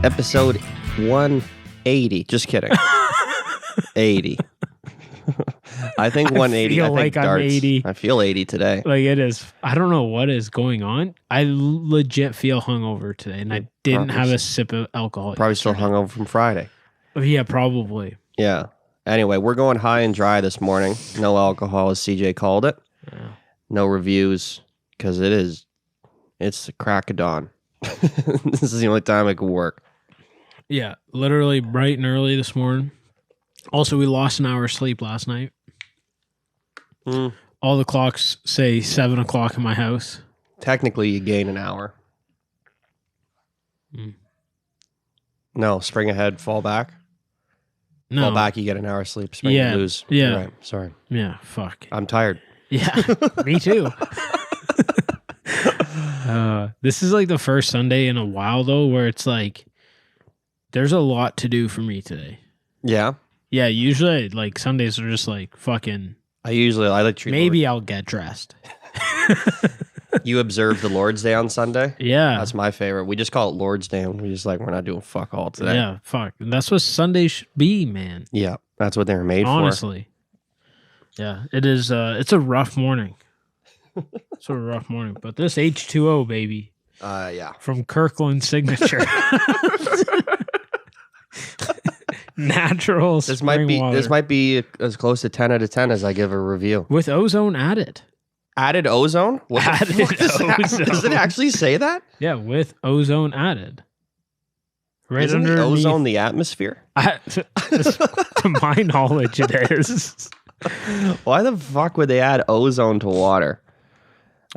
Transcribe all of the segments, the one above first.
Episode 180. Just kidding. 80. I think 180. I feel like I'm 80. I feel 80 today. Like it is. I don't know what is going on. I legit feel hungover today, and I didn't have a sip of alcohol. Probably still hungover from Friday. Yeah, probably. Yeah. Anyway, we're going high and dry this morning. No alcohol, as CJ called it. Yeah. No reviews, because it's the crack of dawn. This is the only time it could work. Yeah, literally bright and early this morning. Also, we lost an hour's sleep last night. All the clocks say 7 o'clock in my house. Technically, you gain an hour. No, spring ahead, fall back. No. Fall back, you get an hour's sleep. Spring, you lose. Yeah. You're right. Sorry. Yeah, fuck. I'm tired. Yeah, me too. This is like the first Sunday in a while, though, where it's like, there's a lot to do for me today. Yeah? Yeah, usually, like, Sundays are just like, fucking... I like treat maybe I'll get dressed. You observe the Lord's Day on Sunday? Yeah. That's my favorite. We just call it Lord's Day, and we're not doing fuck all today. Yeah, fuck. And that's what Sunday should be, man. Yeah, that's what they were made Honestly. Yeah, it is. It's a rough morning. It's a rough morning. But this H2O, baby. Yeah. From Kirkland Signature. Natural This spring water. This might be as close to 10 out of 10 as I give a review. With ozone added. Added ozone? What added the fuck ozone. Does it actually say that? Yeah, with ozone added. Right. Isn't the ozone the atmosphere? To my knowledge, it is. Why the fuck would they add ozone to water?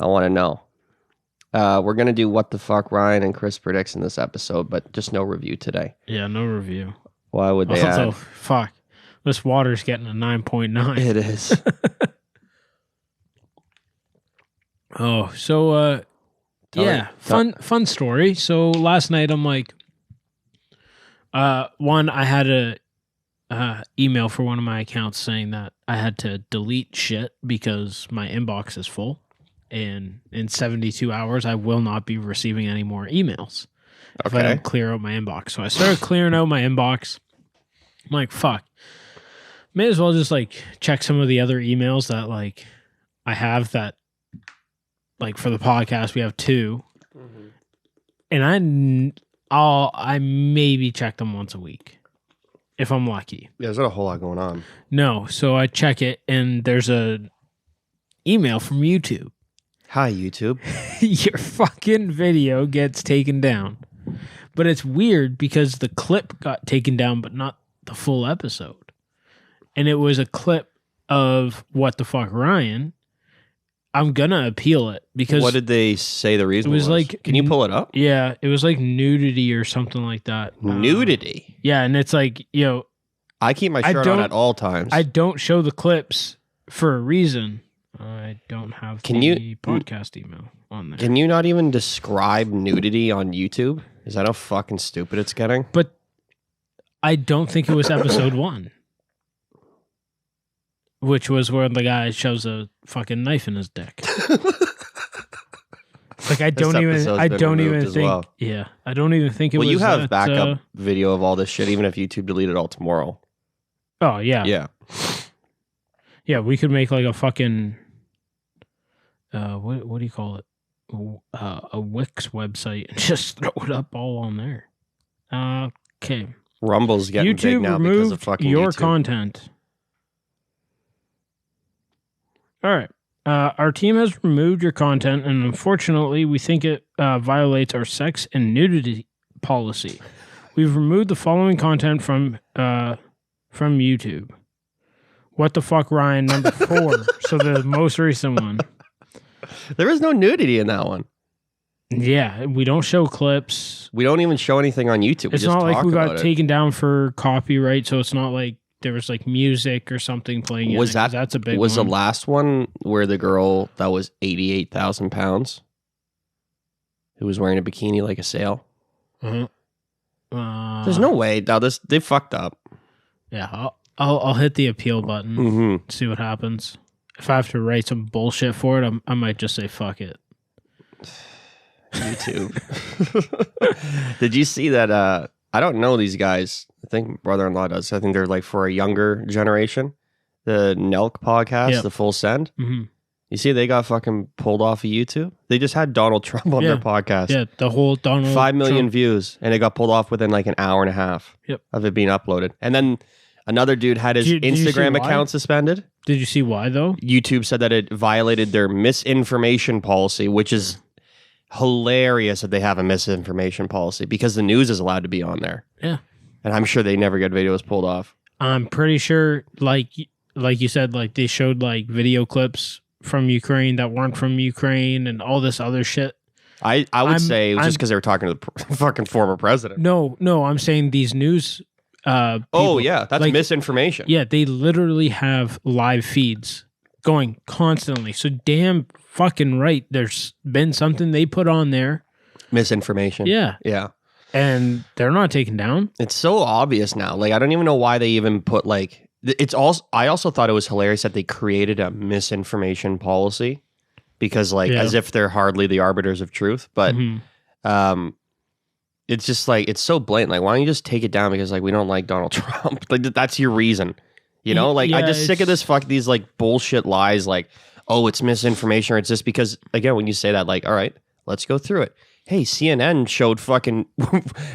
I want to know. We're going to do What the Fuck Ryan and Chris predicts in this episode, but just no review today. Yeah, no review. Why would they add? Fuck. This water's getting a 9.9. It is. Oh, so fun story. So last night I'm like, I had a email for one of my accounts saying that I had to delete shit because my inbox is full, and in 72 hours I will not be receiving any more emails if I don't clear out my inbox. So I started clearing out my inbox. I'm like, fuck, may as well just like check some of the other emails that like I have that. Like for the podcast, we have 2, and I maybe check them once a week if I'm lucky. Yeah, there's not a whole lot going on. No, so I check it, and there's a email from YouTube. Hi, YouTube. Your fucking video gets taken down, but it's weird because the clip got taken down, but not the full episode, and it was a clip of What the Fuck Ryan. I'm gonna appeal it because what did they say the reason was? Like, can you pull it up? Yeah, it was like nudity or something like that. Nudity? Yeah, and it's like, I keep my shirt on at all times. I don't show the clips for a reason. I don't have the podcast email on there. Can you not even describe nudity on YouTube? Is that how fucking stupid it's getting? But I don't think it was episode 1. Which was where the guy shoves a fucking knife in his dick. Like I don't even think. Well. Yeah, I don't even think it was. Well, you have backup video of all this shit, even if YouTube deleted it all tomorrow. Oh yeah, yeah. We could make like a fucking what do you call it? A Wix website and just throw it up all on there. Okay. Rumble's getting YouTube big now because of fucking your YouTube. Content. All right. Our team has removed your content, and unfortunately, we think it violates our sex and nudity policy. We've removed the following content from YouTube. What the Fuck Ryan, number 4. So the most recent one. There is no nudity in that one. Yeah, we don't show clips. We don't even show anything on YouTube. It's not like we got taken down for copyright, so it's not like there was like music or something playing. That's a big one. Was the last one where the girl that was 88,000 pounds who was wearing a bikini like a sail? There's no way. Now they fucked up. Yeah, I'll hit the appeal button. See what happens. If I have to write some bullshit for it, I might just say fuck it. YouTube. Did you see that I don't know these guys. I think my brother-in-law does. I think they're like for a younger generation. The Nelk podcast, The Full Send. Mm-hmm. You see, they got fucking pulled off of YouTube. They just had Donald Trump on their podcast. Yeah, the whole Donald 5 million Trump. views, and it got pulled off within like an hour and a half of it being uploaded. And then another dude had his Instagram account suspended. Did you see why, though? YouTube said that it violated their misinformation policy, which is hilarious that they have a misinformation policy because the news is allowed to be on there. Yeah. And I'm sure they never get videos pulled off. I'm pretty sure, like you said, like they showed like video clips from Ukraine that weren't from Ukraine and all this other shit. I would say it was just because they were talking to the fucking former president. No, I'm saying these news people, oh, yeah. That's like, misinformation. Yeah, they literally have live feeds going constantly. So damn fucking right. There's been something they put on there. Misinformation. Yeah. Yeah. And they're not taken down. It's so obvious now. Like, I don't even know why they even put like... It's also. I also thought it was hilarious that they created a misinformation policy because, like, as if they're hardly the arbiters of truth. But it's just like it's so blatant. Like, why don't you just take it down? Because like we don't like Donald Trump. Like that's your reason, you know? Like I'm just sick of this these like bullshit lies. Like, oh, it's misinformation or it's just because again when you say that, like, all right, let's go through it. Hey, CNN showed fucking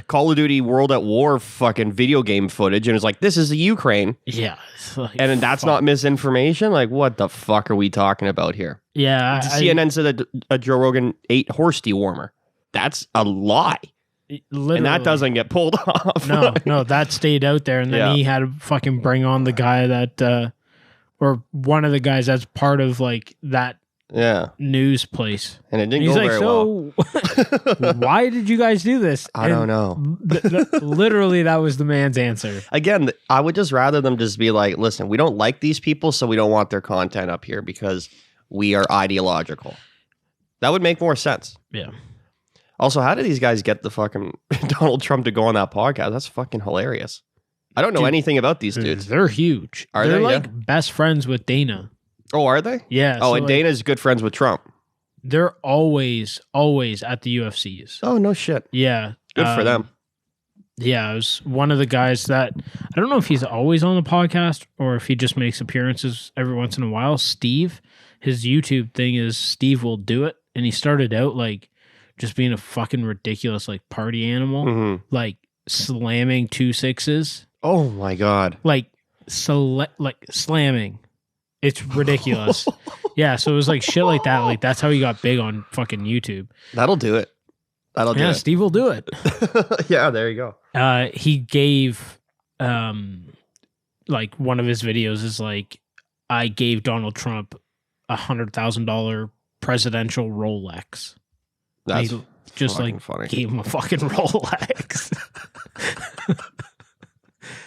Call of Duty World at War fucking video game footage and it's like, this is the Ukraine. Yeah. Like, and that's not misinformation? Like, what the fuck are we talking about here? Yeah. CNN said that Joe Rogan ate horse dewormer. That's a lie. Literally. And that doesn't get pulled off. No, that stayed out there. And then he had to fucking bring on the guy that, or one of the guys that's part of like that news place, and it didn't go very well. Why did you guys do this? I don't know. Literally, that was the man's answer. Again, I would just rather them just be like, listen, we don't like these people, so we don't want their content up here because we are ideological. That would make more sense. Yeah. Also, how did these guys get the fucking Donald Trump to go on that podcast? That's fucking hilarious. I don't know anything about these dudes. They're huge. They're like best friends with Dana. Oh, are they? Yeah. Oh, so and Dana's good friends with Trump. They're always at the UFCs. Oh, no shit. Yeah. Good for them. Yeah, it was one of the guys that, I don't know if he's always on the podcast or if he just makes appearances every once in a while. Steve, his YouTube thing is Steve Will Do It. And he started out like just being a fucking ridiculous like party animal. Like slamming 2 6s. Oh my God. Like slamming. It's ridiculous. Yeah, so it was like shit like that. Like that's how he got big on fucking YouTube. That'll do it. That'll do it. Yeah, Steve Will Do It. Yeah, there you go. He gave like one of his videos is like, I gave Donald Trump $100,000 presidential Rolex. That's just like funny. Gave him a fucking Rolex.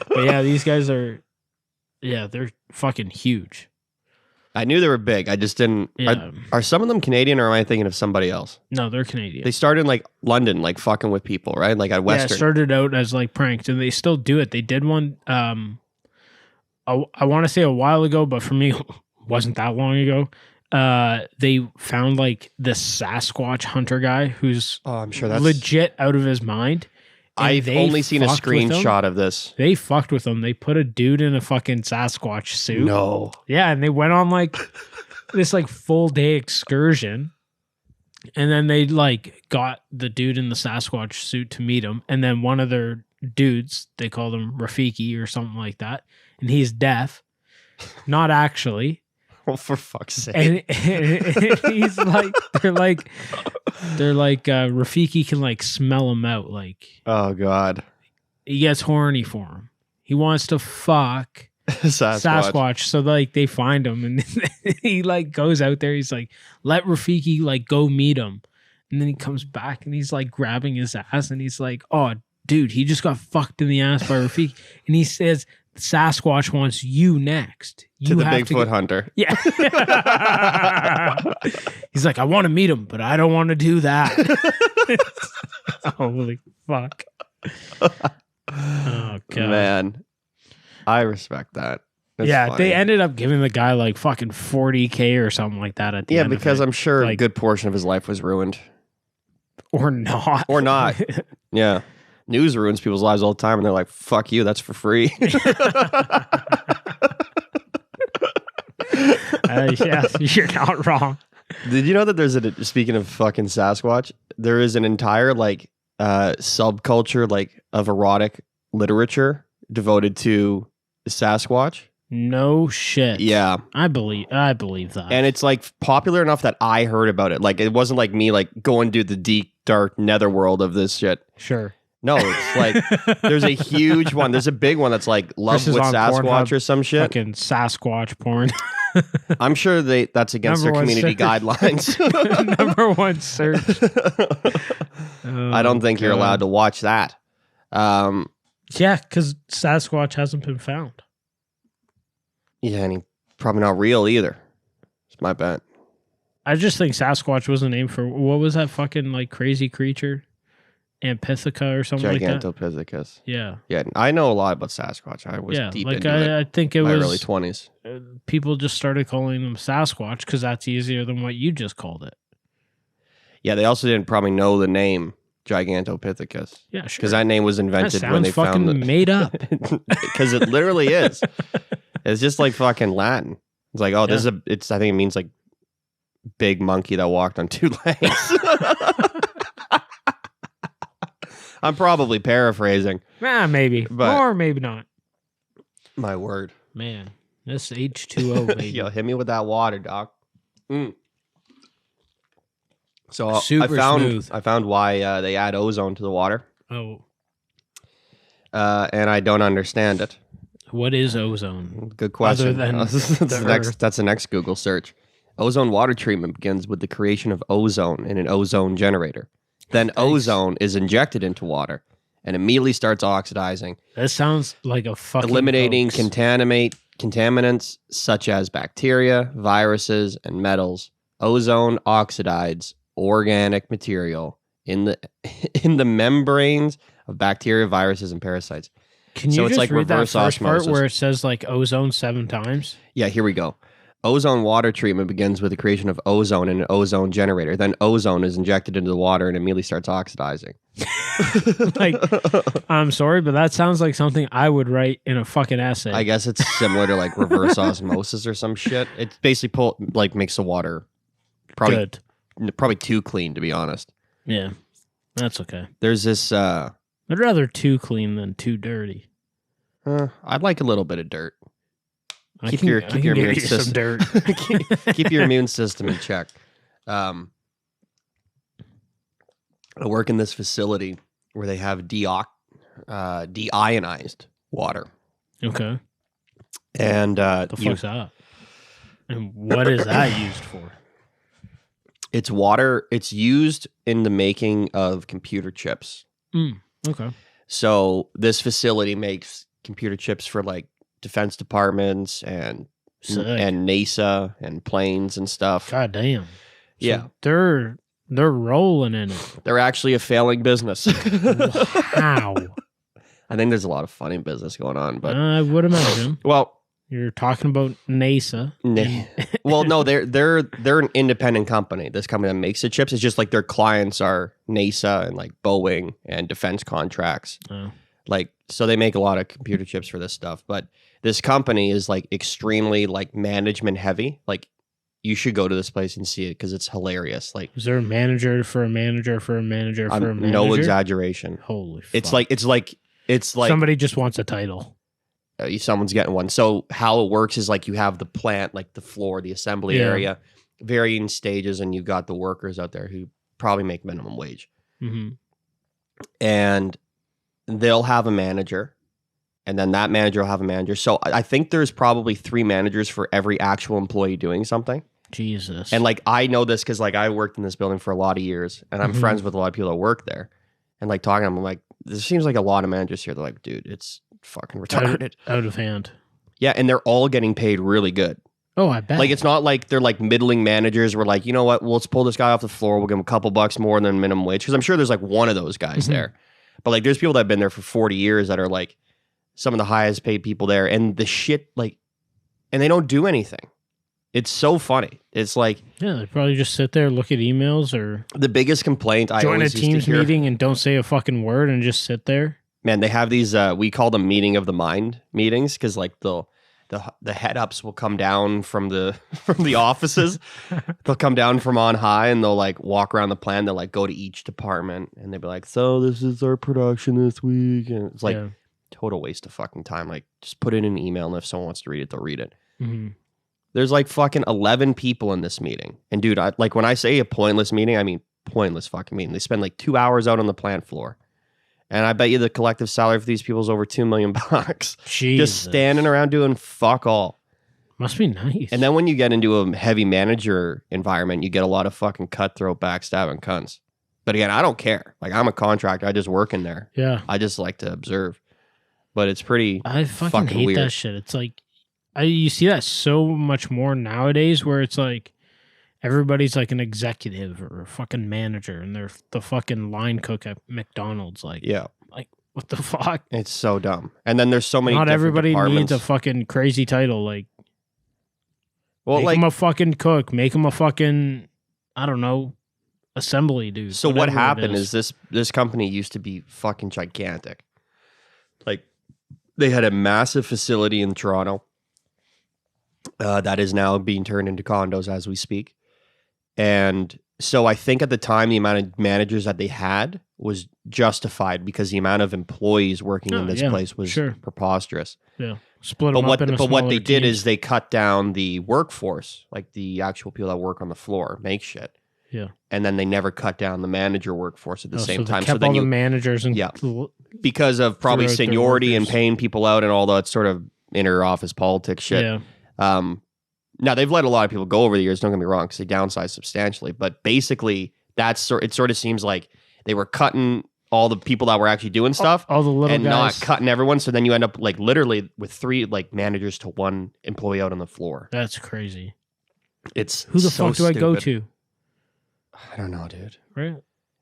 But yeah, these guys are, they're fucking huge. I knew they were big. I just didn't. Yeah. Are some of them Canadian or am I thinking of somebody else? No, they're Canadian. They started in like London, like fucking with people, right? Like at Western. Yeah, started out as like pranks and they still do it. They did one, I want to say a while ago, but for me, it wasn't that long ago. They found like this Sasquatch hunter guy who's I'm sure that's legit out of his mind. I've only seen a screenshot of this. They fucked with him. They put a dude in a fucking Sasquatch suit. No. Yeah, and they went on like this like full day excursion. And then they like got the dude in the Sasquatch suit to meet him. And then one of their dudes, they called him Rafiki or something like that. And he's deaf. Not actually. Well, for fuck's sake. And he's like, they're like, Rafiki can like smell him out. Like, oh God. He gets horny for him. He wants to fuck Sasquatch. So like they find him and he like goes out there. He's like, let Rafiki like go meet him. And then he comes back and he's like grabbing his ass and he's like, oh dude, he just got fucked in the ass by Rafiki. And he says, Sasquatch wants you next. You to the have Bigfoot hunter. Yeah. He's like, I want to meet him, but I don't want to do that. Holy fuck. Oh, God. Man, I respect that. That's funny. They ended up giving the guy like fucking $40,000 or something like that at the end. Yeah, because I'm sure like, a good portion of his life was ruined. Or not. Or not. Yeah. News ruins people's lives all the time, and they're like, "Fuck you, that's for free." Yeah, you're not wrong. Did you know that speaking of fucking Sasquatch, there is an entire like subculture like of erotic literature devoted to Sasquatch? No shit. Yeah. I believe that. And it's like popular enough that I heard about it. Like it wasn't like me like go and do the deep dark netherworld of this shit. Sure. No, it's like there's a huge one. There's a big one that's like Love with Sasquatch Pornhub, or some shit. Fucking Sasquatch porn. I'm sure that's against their community guidelines. Number one search. I don't think you're allowed to watch that. Yeah, because Sasquatch hasn't been found. Yeah, and he's probably not real either. It's my bet. I just think Sasquatch was a name for, what was that fucking like crazy creature? Ampitheca or something like that? Gigantopithecus. Yeah. Yeah, I know a lot about Sasquatch. I was deep into it. I think it my was early 20s. People just started calling them Sasquatch because that's easier than what you just called it. Yeah, they also didn't probably know the name Gigantopithecus. Yeah, sure. Because that name was invented when they found it. Made up. Because it literally is. It's just like fucking Latin. It's like, oh, this is I think it means like big monkey that walked on two legs. I'm probably paraphrasing. Maybe. Or maybe not. My word. Man, this H2O, baby. Yo, hit me with that water, doc. So I found why they add ozone to the water. Oh. And I don't understand it. What is ozone? Good question. Other than That's the next Google search. Ozone water treatment begins with the creation of ozone in an ozone generator. Then ozone is injected into water and immediately starts oxidizing. That sounds like a fucking eliminating hoax. Contaminants such as bacteria, viruses, and metals. Ozone oxides organic material in the membranes of bacteria, viruses, and parasites. Can you just read that first part where it says like ozone 7 times? Yeah, here we go. Ozone water treatment begins with the creation of ozone in an ozone generator. Then ozone is injected into the water and immediately starts oxidizing. Like, I'm sorry, but that sounds like something I would write in a fucking essay. I guess it's similar to like reverse osmosis or some shit. It basically makes the water probably too clean, to be honest. Yeah, that's okay. There's this... I'd rather too clean than too dirty. I'd like a little bit of dirt. Keep your immune system. Dirt. Keep your immune system in check. I work in this facility where they have deionized water. Okay. And the fuck's that? And what is that used for? It's water. It's used in the making of computer chips. Okay. So this facility makes computer chips for like defense departments and NASA and planes and stuff. God damn. So yeah. They're rolling in it. They're actually a failing business. How? I think there's a lot of funny business going on, but I would imagine. Well, you're talking about NASA. Well, no, they're an independent company. This company that makes the chips, it's just like their clients are NASA and like Boeing and defense contracts. Oh. Like, so they make a lot of computer chips for this stuff, but this company is like extremely like management heavy. Like, you should go to this place and see it because it's hilarious. Like, is there a manager for a manager for a manager for a manager? No exaggeration. Holy fuck. It's like somebody just wants a title. Someone's getting one. So how it works is like you have the plant, like the floor, the assembly area, varying stages, and you've got the workers out there who probably make minimum wage. Mm-hmm. And they'll have a manager, and then that manager will have a manager. So I think there's probably 3 managers for every actual employee doing something. Jesus. And like, I know this because like I worked in this building for a lot of years, and I'm friends with a lot of people that work there. And like talking to them, I'm like, there seems like a lot of managers here. They're like, dude, it's fucking retarded. Out of hand. Yeah, and they're all getting paid really good. Oh, I bet. Like, it's not like they're like middling managers. We're like, you know what? Well, let's pull this guy off the floor. We'll give him a couple bucks more than minimum wage. Because I'm sure there's like one of those guys there. But like, there's people that have been there for 40 years that are like some of the highest paid people there. And the shit, like, and they don't do anything. It's so funny. It's like they probably just sit there, look at emails, or the biggest complaint I join a always used to Teams hear, meeting and don't say a fucking word and just sit there. Man, they have these we call them meeting of the mind meetings because like the head ups will come down from the offices. They'll come down from on high and they'll like walk around the plant. They'll like go to each department and they'll be like, so this is our production this week. And it's like total waste of fucking time. Like just put it in an email and if someone wants to read it, they'll read it. Mm-hmm. There's like fucking 11 people in this meeting. And dude, like when I say a pointless meeting, I mean pointless fucking meeting. They spend like 2 hours out on the plant floor. And I bet you the collective salary for these people is over $2 million. Just standing around doing fuck all. Must be nice. And then when you get into a heavy manager environment, you get a lot of fucking cutthroat backstabbing cunts. But again, I don't care. Like I'm a contractor. I just work in there. Yeah. I just like to observe. But it's pretty I fucking hate weird. that shit. It's like you see that so much more nowadays where it's like everybody's like an executive or a fucking manager and they're the fucking line cook at McDonald's. Like, like what the fuck? It's so dumb. And then there's so many Not everybody departments. needs a fucking crazy title. Like, well, make him a fucking cook. Make him a fucking, I don't know, assembly dude. So what happened is this company used to be fucking gigantic. Like they had a massive facility in Toronto that is now being turned into condos as we speak. And so I think at the time, the amount of managers that they had was justified because the amount of employees working in this place was preposterous. Yeah. Split them up into But what they did teams. is they cut down the workforce, like the actual people that work on the floor, make shit. Yeah. And then they never cut down the manager workforce at the same time. So then the managers and because of probably seniority and workers. paying people out and all that sort of inner office politics shit. Yeah. Now, they've let a lot of people go over the years, don't get me wrong, because they downsized substantially. But basically, it sort of seems like they were cutting all the people that were actually doing stuff all the little and guys. not cutting everyone. So then you end up like literally with 3 like managers to 1 employee out on the floor. That's crazy. It's Who the so fuck do I go stupid. to? I don't know, dude. Right?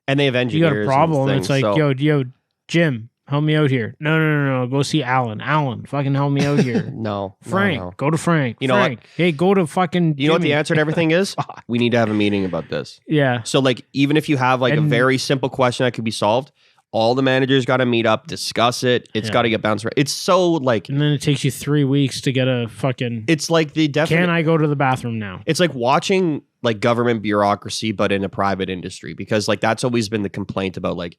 And they have engineers. You got a problem. And It's like, yo, Jim, help me out here. No. Go see Alan. Alan, fucking help me out here. No. Frank, no. go to Frank. You know Frank, what? hey, go to fucking You know what the Jimmy. answer to everything is? We need to have a meeting about this. Yeah. So like, even if you have like a very simple question that could be solved, all the managers got to meet up, discuss it. It's got to get bounced around. It's so like... And then it takes you 3 weeks to get a fucking... It's like the definite... Can I go to the bathroom now? It's like watching like government bureaucracy, but in a private industry, because like that's always been the complaint about like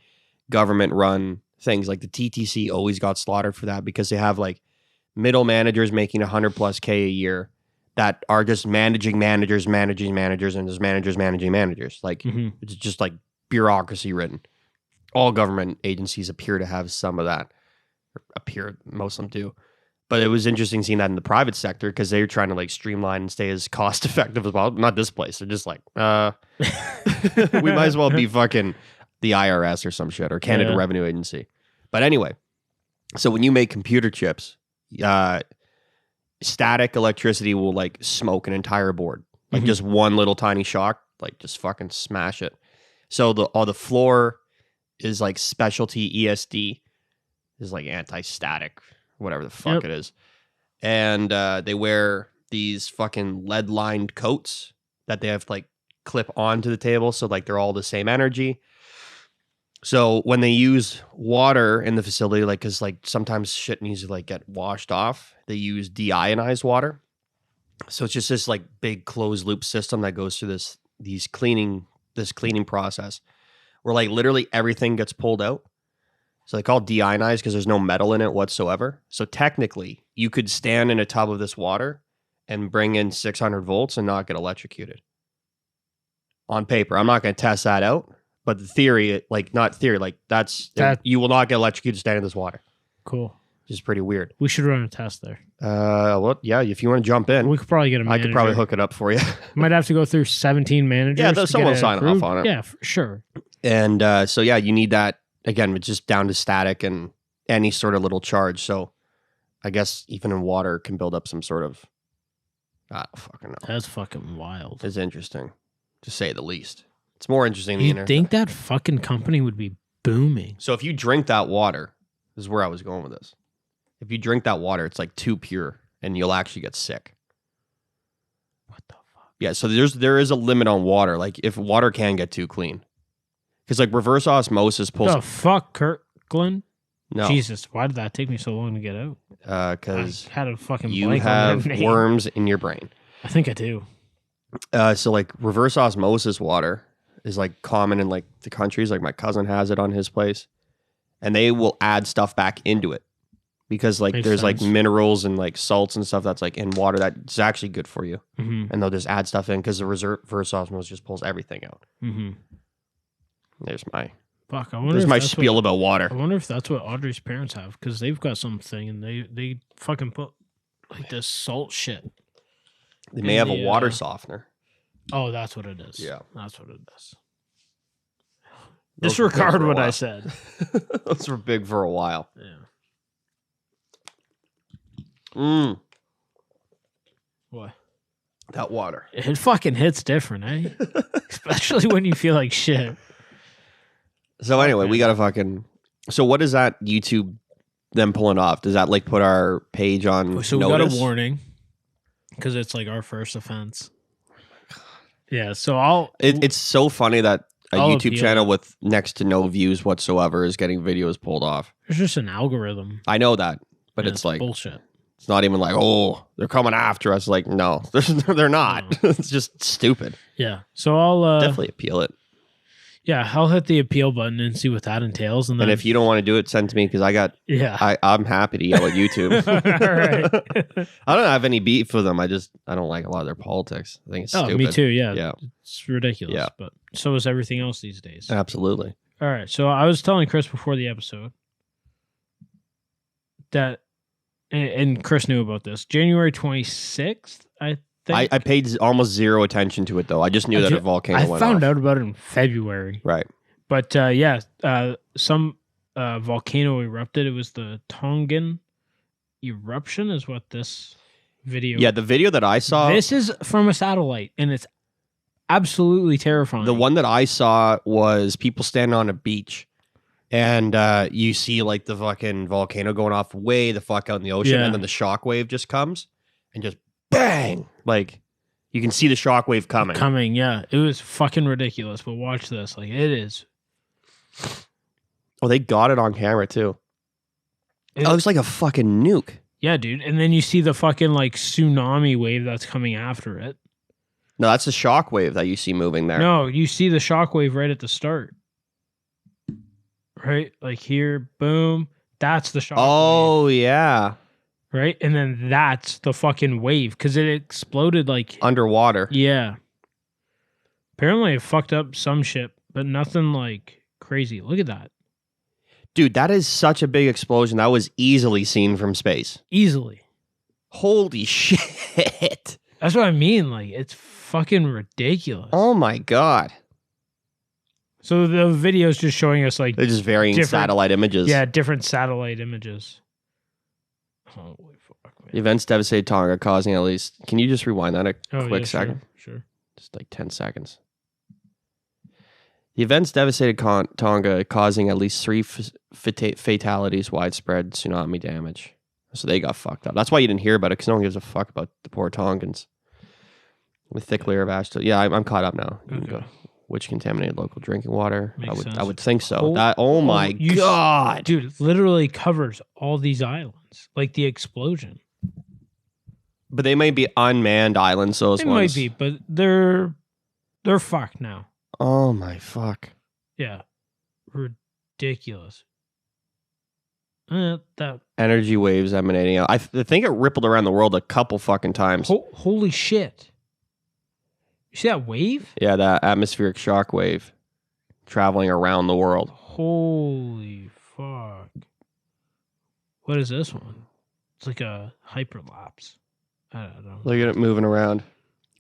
government run things. Like the TTC always got slaughtered for that because they have like middle managers making $100+ K a year that are just managing managers, and just managers managing managers. Like it's just like bureaucracy written. All government agencies appear to have some of that. Most of them do. But it was interesting seeing that in the private sector because they were trying to like streamline and stay as cost effective as possible. Not this place. They're just like, we might as well be fucking the IRS or some shit or Canada Revenue Agency. But anyway, so when you make computer chips, static electricity will like smoke an entire board. Like just one little tiny shock, like just fucking smash it. So the floor is like specialty ESD, is like anti-static, whatever the fuck it is. And they wear these fucking lead-lined coats that they have to like clip onto the table. So like they're all the same energy. So when they use water in the facility, like, cause like sometimes shit needs to like get washed off, they use deionized water. So it's just this like big closed loop system that goes through this cleaning process where like literally everything gets pulled out. So they call it deionized because there's no metal in it whatsoever. So technically you could stand in a tub of this water and bring in 600 volts and not get electrocuted. On paper, I'm not going to test that out. But the theory, like not theory, like you will not get electrocuted standing in this water. Cool. Which is pretty weird. We should run a test there. Well, yeah, if you want to jump in. We could probably get a manager. I could probably hook it up for you. Might have to go through 17 managers. Yeah, someone will sign off on it. Yeah, for sure. And so, yeah, you need that. Again, it's just down to static and any sort of little charge. So I guess even in water can build up some sort of, I don't fucking know. That's fucking wild. It's interesting, to say the least. It's more interesting than the You'd internet. think that fucking company would be booming. So if you drink that water, this is where I was going with this. If you drink that water, it's like too pure and you'll actually get sick. What the fuck? Yeah, so there is a limit on water. Like if water can get too clean, because like reverse osmosis pulls. The fuck, Kirkland? No, Jesus, why did that take me so long to get out? Because I had a fucking you blank have on your name. worms in your brain. I think I do. So like reverse osmosis water is like common in like the countries. Like my cousin has it on his place, and they will add stuff back into it because like Makes there's sense. like minerals and like salts and stuff that's like in water that's actually good for you, and they'll just add stuff in because the reverse osmosis just pulls everything out. There's my fuck. I wonder. there's if my that's spiel what, about water. I wonder if that's what Audrey's parents have because they've got something and they fucking put like this salt shit. They may have a water softener. Oh, that's what it is. Yeah, that's what it is. Those were big Disregard for a what I while. said. Those were big for a while. Yeah. What? That water. It fucking hits different, eh? Especially when you feel like shit. So anyway, we got to fucking... So what is that YouTube them pulling off? Does that like put our page on So we notice? got a warning because it's like our first offense. Yeah, so It's so funny that a I'll YouTube appeal channel it. with next to no views whatsoever is getting videos pulled off. It's just an algorithm. I know that, but and it's like... bullshit. It's not even like, oh, they're coming after us. Like, no, they're not. No. It's just stupid. Yeah, so I'll Definitely appeal it. Yeah, I'll hit the appeal button and see what that entails, and then And if you don't want to do it, send to me because I'm happy to yell at YouTube. All right. I don't have any beef with them. I don't like a lot of their politics. I think it's stupid. Me too. Yeah, Yeah, it's ridiculous. Yeah. But so is everything else these days. absolutely. All right, so I was telling Chris before the episode that, and Chris knew about this. January 26th, I think. I paid almost zero attention to it though. I just knew that a volcano I went found off. out about it in February. Right. But some volcano erupted. It was the Tongan eruption, is what this video. Yeah, the video that I saw. This is from a satellite, and it's absolutely terrifying. The one that I saw was people standing on a beach, and you see like the fucking volcano going off way the fuck out in the ocean, Yeah. and then the shockwave just comes and just bang, like you can see the shockwave coming. Yeah. It was fucking ridiculous. But watch this, like it is. Oh, they got it on camera too. It looks like a fucking nuke. Yeah, dude. And then you see the fucking like tsunami wave that's coming after it. No, that's the shockwave that you see moving there. No, you see the shockwave right at the start. Right? Like here, boom. That's the shockwave. Oh yeah, Right? And then that's the fucking wave because it exploded like. underwater. Yeah. Apparently it fucked up some shit, but nothing like crazy. Look at that. Dude, that is such a big explosion. That was easily seen from space. Easily. Holy shit. That's what I mean. Like, it's fucking ridiculous. Oh my god. So the video's just showing us like They're just varying Different- satellite images. yeah, different satellite images. Holy fuck, The man. events devastated Tonga, causing at least... Can you just rewind that a quick yeah, second? Sure. Just like 10 seconds. The events devastated Tonga, causing at least 3 fatalities, widespread tsunami damage. So they got fucked up. That's why you didn't hear about it, because no one gives a fuck about the poor Tongans. With thick layer of ash. Yeah, I'm caught up now. You can Okay. go. Which contaminated local drinking water? Makes sense. I would think so. Oh, My you- god. Dude, it literally covers all these islands. Like the explosion. But they may be unmanned islands, those It ones. might be, but they're fucked now. Oh my fuck. Yeah. Ridiculous. That Energy waves emanating out. I think it rippled around the world a couple fucking times. holy shit. You see that wave? Yeah, that atmospheric shock wave traveling around the world. Holy fuck. What is this one? It's like a hyperlapse. I don't know. Look at it moving around.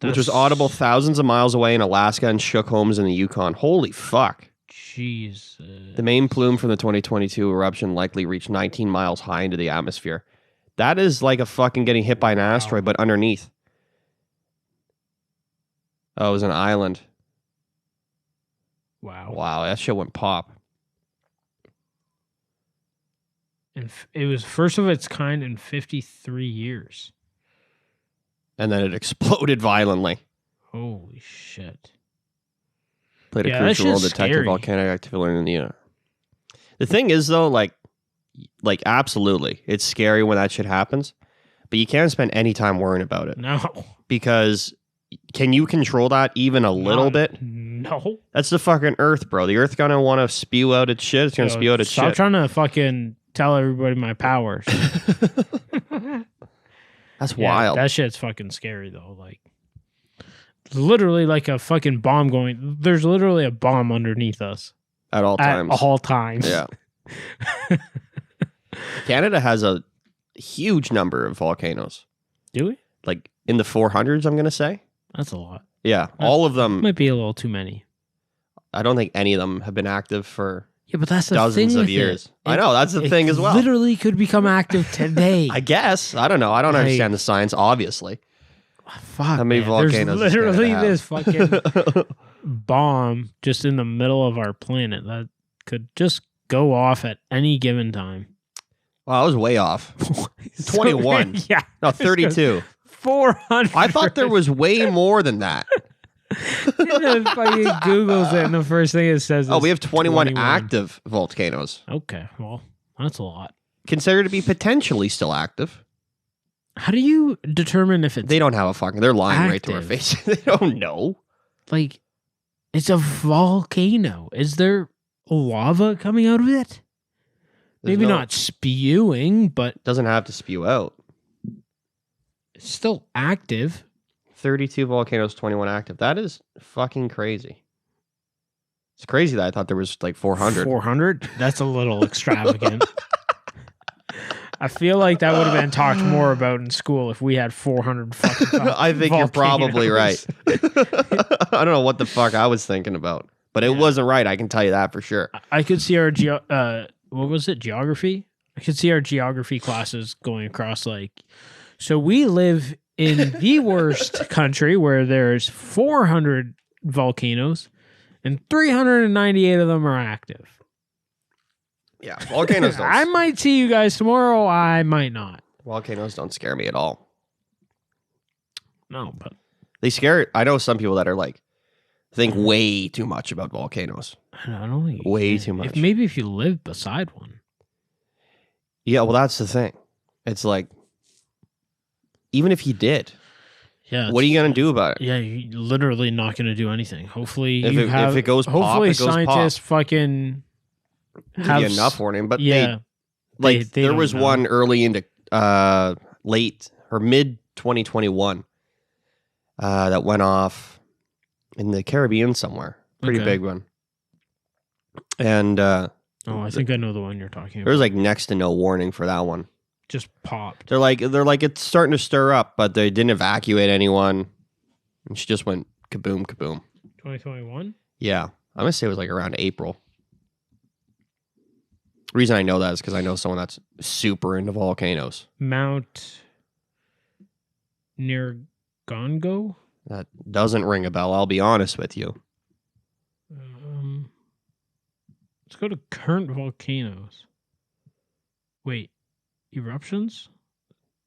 Which was That's- audible thousands of miles away in Alaska and shook homes in the Yukon. Holy fuck. Jesus. The main plume from the 2022 eruption likely reached 19 miles high into the atmosphere. That is like a fucking getting hit by an asteroid, but underneath. Oh, it was an island. Wow. Wow, that shit went pop. And it was first of its kind in 53 years. and then it exploded violently. Holy shit. Played a crucial role detecting volcanic activity in the The thing is, though, like absolutely, it's scary when that shit happens, but you can't spend any time worrying about it. No. Because can you control that even a little bit? No. That's the fucking Earth, bro. The Earth gonna want to spew out its shit. It's gonna spew out its shit. Stop trying to fucking tell everybody my powers. That's wild. That shit's fucking scary, though. Like, literally like a fucking bomb going. There's literally a bomb underneath us. At all times. At all times. Yeah. Canada has a huge number of volcanoes. Do we? Like in the 400s, I'm going to say. That's a lot. Yeah. All of them. Might be a little too many. I don't think any of them have been active for but that's the dozens thing of with years. I know. That's the thing as well. Literally could become active today. I guess. I don't know. I don't understand the science, obviously. Fuck, how many volcanoes there's literally this fucking bomb just in the middle of our planet that could just go off at any given time. Wow, I was way off. 21. Yeah. No, 32. 400. I thought there was way more than that. It fucking Googles it, and the first thing it says is we have 21 active volcanoes. Okay, well, that's a lot. Considered to be potentially still active. How do you determine if it's... They don't have a fucking... They're lying active. Right to our face. They don't know. Like, it's a volcano. Is there lava coming out of it? Maybe not spewing, but... Doesn't have to spew out. It's still active. 32 volcanoes, 21 active. That is fucking crazy. It's crazy that I thought there was like 400. 400? That's a little extravagant. I feel like that would have been talked more about in school if we had 400 fucking I think volcanoes. You're probably right. I don't know what the fuck I was thinking about, but it wasn't right. I can tell you that for sure. I could see our what was it? Geography? I could see our geography classes going across like, so we live in the worst country where there's 400 volcanoes and 398 of them are active. Yeah, volcanoes don't. I might see you guys tomorrow. I might not. Volcanoes don't scare me at all. No, but they scare. I know some people that are like think way too much about volcanoes. I don't think way too much. Maybe if you live beside one. Yeah, well, that's the thing. It's like, even if you did, what are you gonna do about it? Yeah, you're literally not gonna do anything. Hopefully, if it goes pop, hopefully it goes scientists pop. Fucking have enough warning. But yeah, they there don't was know. one early into late or mid 2021 that went off in the Caribbean somewhere. Pretty big one. And I think I know the one you're talking about. There was like next to no warning for that one. Just popped. They're like it's starting to stir up, but they didn't evacuate anyone. And she just went kaboom, kaboom. 2021? Yeah. I'm gonna say it was like around April. The reason I know that is because I know someone that's super into volcanoes. Mount Nergongo? That doesn't ring a bell, I'll be honest with you. Let's go to current volcanoes. Wait, eruptions?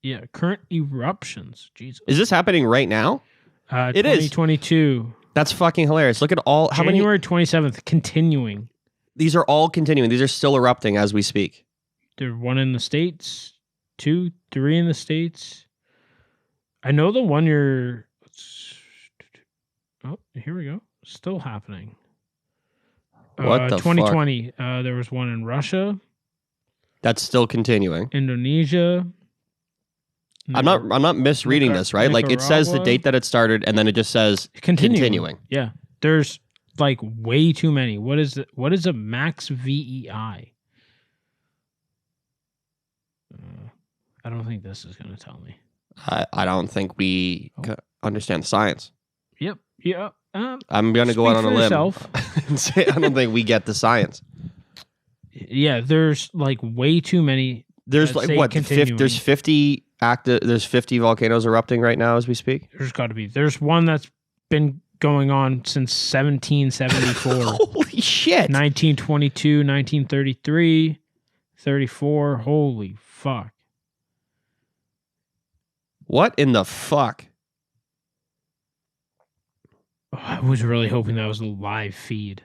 Yeah, current eruptions. Jesus. Is this happening right now? It is. 2022. That's fucking hilarious. Look at all... January 27th, continuing. These are all continuing. These are still erupting as we speak. There's one in the States, 2, 3 in the States. I know the one you're... Oh, here we go. Still happening. What the 2020, there was one in Russia. That's still continuing. Indonesia. I'm not misreading this, right? Like it says the date that it started, and then it just says continuing. Yeah, there's like way too many. What is a max VEI? I don't think this is going to tell me. I don't think we understand the science. Yep. Yeah. I'm going to go out on a limb and say I don't think we get the science. Yeah, there's like way too many. There's like what? There's 50 active. There's 50 volcanoes erupting right now as we speak. There's got to be. There's one that's been going on since 1774. Holy shit! 1922, 1933, 34. Holy fuck! What in the fuck? Oh, I was really hoping that was a live feed.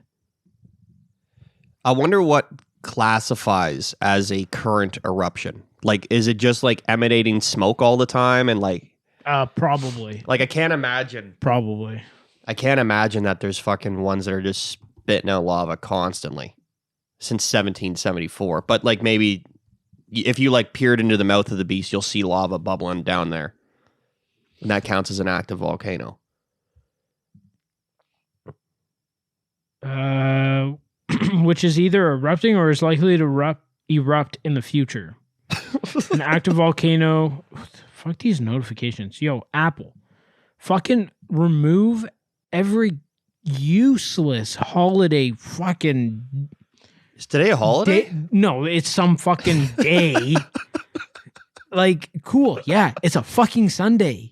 I wonder what classifies as a current eruption. Like, is it just like emanating smoke all the time and like? Probably. Like, I can't imagine. Probably. I can't imagine that there's fucking ones that are just spitting out lava constantly since 1774. But like maybe if you like peered into the mouth of the beast, you'll see lava bubbling down there. And that counts as an active volcano. Which is either erupting or is likely to erupt in the future. An active volcano. Fuck these notifications. Yo, Apple. Fucking remove every useless holiday fucking... Is today a holiday? No, it's some fucking day. Like, cool. Yeah, it's a fucking Sunday.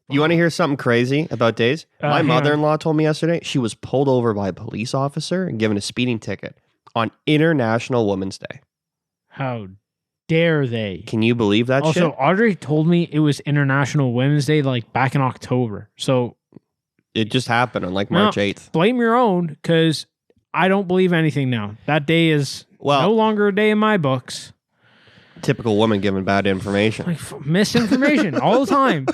You want to hear something crazy about days? My mother-in-law told me yesterday she was pulled over by a police officer and given a speeding ticket on International Women's Day. How dare they? Can you believe that shit? Also, Audrey told me it was International Women's Day like back in October. So it just happened on like March 8th. Blame your own, because I don't believe anything now. That day is no longer a day in my books. Typical woman giving bad information. Like misinformation all the time.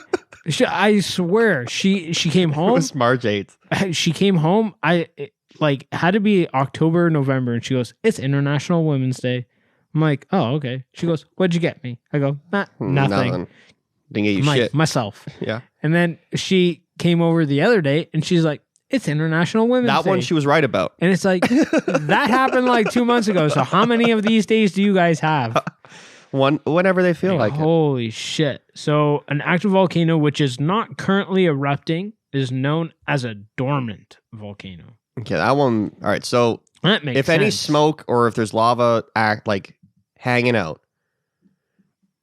I swear, she came home. It was March 8th. She came home. Like had to be October, November, and she goes, "It's International Women's Day." I'm like, "Oh, okay." She goes, "What'd you get me?" I go, "Nothing. Didn't get you I'm shit." like, myself. Yeah. And then she came over the other day, and she's like, "It's International Women's Day." That one she was right about. And it's like, that happened like 2 months ago. So how many of these days do you guys have? Whenever they feel like it. Holy shit. So an active volcano, which is not currently erupting, is known as a dormant volcano. Okay, that one. All right. So that makes if sense. any smoke or if there's lava hanging out,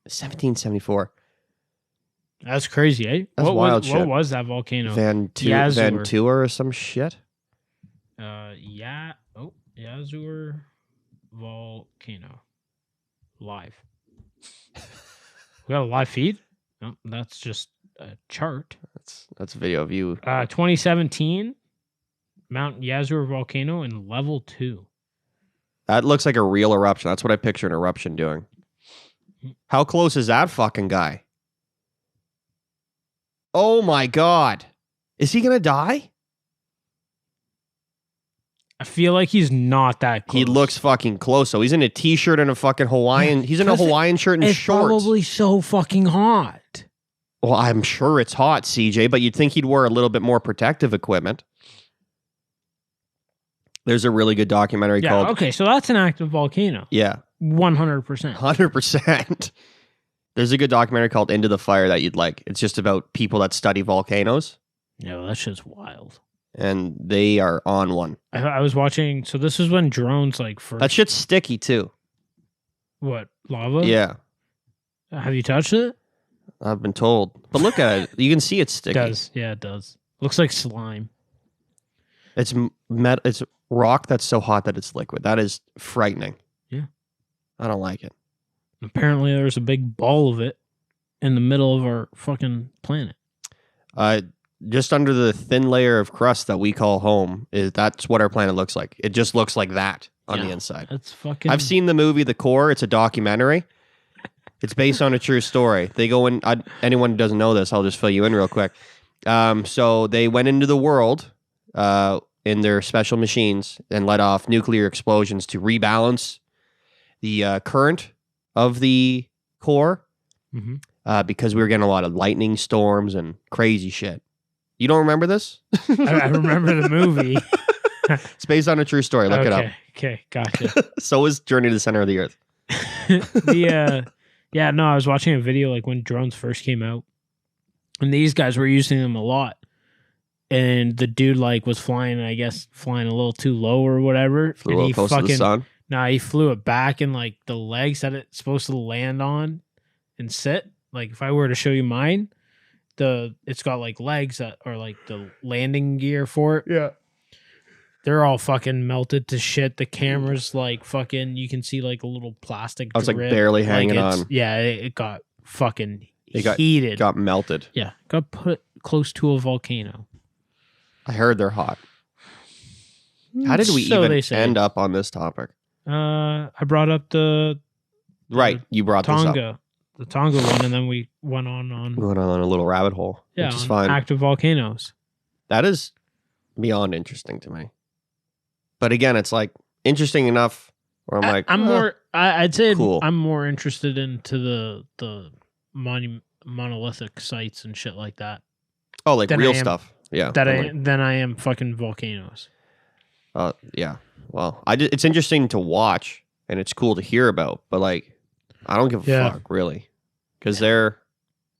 1774. That's crazy, eh? That's wild shit. What was that volcano? Yazur or some shit? Yazur volcano. Live. We got a live feed? No, that's just a chart. That's a video of you. 2017, Mount Yazur volcano in level 2. That looks like a real eruption. That's what I picture an eruption doing. How close is that fucking guy? Oh my God. Is he going to die? I feel like he's not that close. He looks fucking close. So he's in a t-shirt and a fucking Hawaiian. He's in a Hawaiian shirt and shorts. It's probably so fucking hot. Well, I'm sure it's hot, CJ, but you'd think he'd wear a little bit more protective equipment. There's a really good documentary called... Okay, so that's an active volcano. Yeah. 100%. 100%. There's a good documentary called Into the Fire that you'd like. It's just about people that study volcanoes. Yeah, well, that shit's wild. And they are on one. I was watching... So this is when drones like first... That shit's sticky too. What? Lava? Yeah. Have you touched it? I've been told. But look at it. You can see it's sticky. It does. Yeah, it does. Looks like slime. It's rock that's so hot that it's liquid. That is frightening. Yeah. I don't like it. Apparently there's a big ball of it in the middle of our fucking planet. Just under the thin layer of crust that we call home, that's what our planet looks like. It just looks like that on the inside. That's fucking... I've seen the movie The Core. It's a documentary. It's based on a true story. They go in... anyone who doesn't know this, I'll just fill you in real quick. So they went into the world in their special machines and let off nuclear explosions to rebalance the current of the core because we were getting a lot of lightning storms and crazy shit. You don't remember this? I remember the movie. It's based on a true story. Look it up. Okay, gotcha. So is Journey to the Center of the Earth. I was watching a video like when drones first came out, and these guys were using them a lot. And the dude like was flying a little too low or whatever. Flew a little close to the sun. Nah, he flew it back, and like the legs that it's supposed to land on and sit. Like if I were to show you mine, it's got like legs that are like the landing gear for it. Yeah. They're all fucking melted to shit. The camera's like fucking, you can see like a little plastic drip. I was like barely hanging on. Yeah, it got fucking heated. Got melted. Yeah, got put close to a volcano. I heard they're hot. How did we even end up on this topic? I brought up the you brought Tonga, this up. the Tonga one, and then we went on. We went on a little rabbit hole, which is fine. Active volcanoes. That is beyond interesting to me. But again, it's like interesting enough where I'd say cool. I'm more interested into the monolithic sites and shit like that. Oh, like real stuff. Yeah. Than I am fucking volcanoes. Yeah. Well, it's interesting to watch and it's cool to hear about, but like, I don't give a fuck really, because they're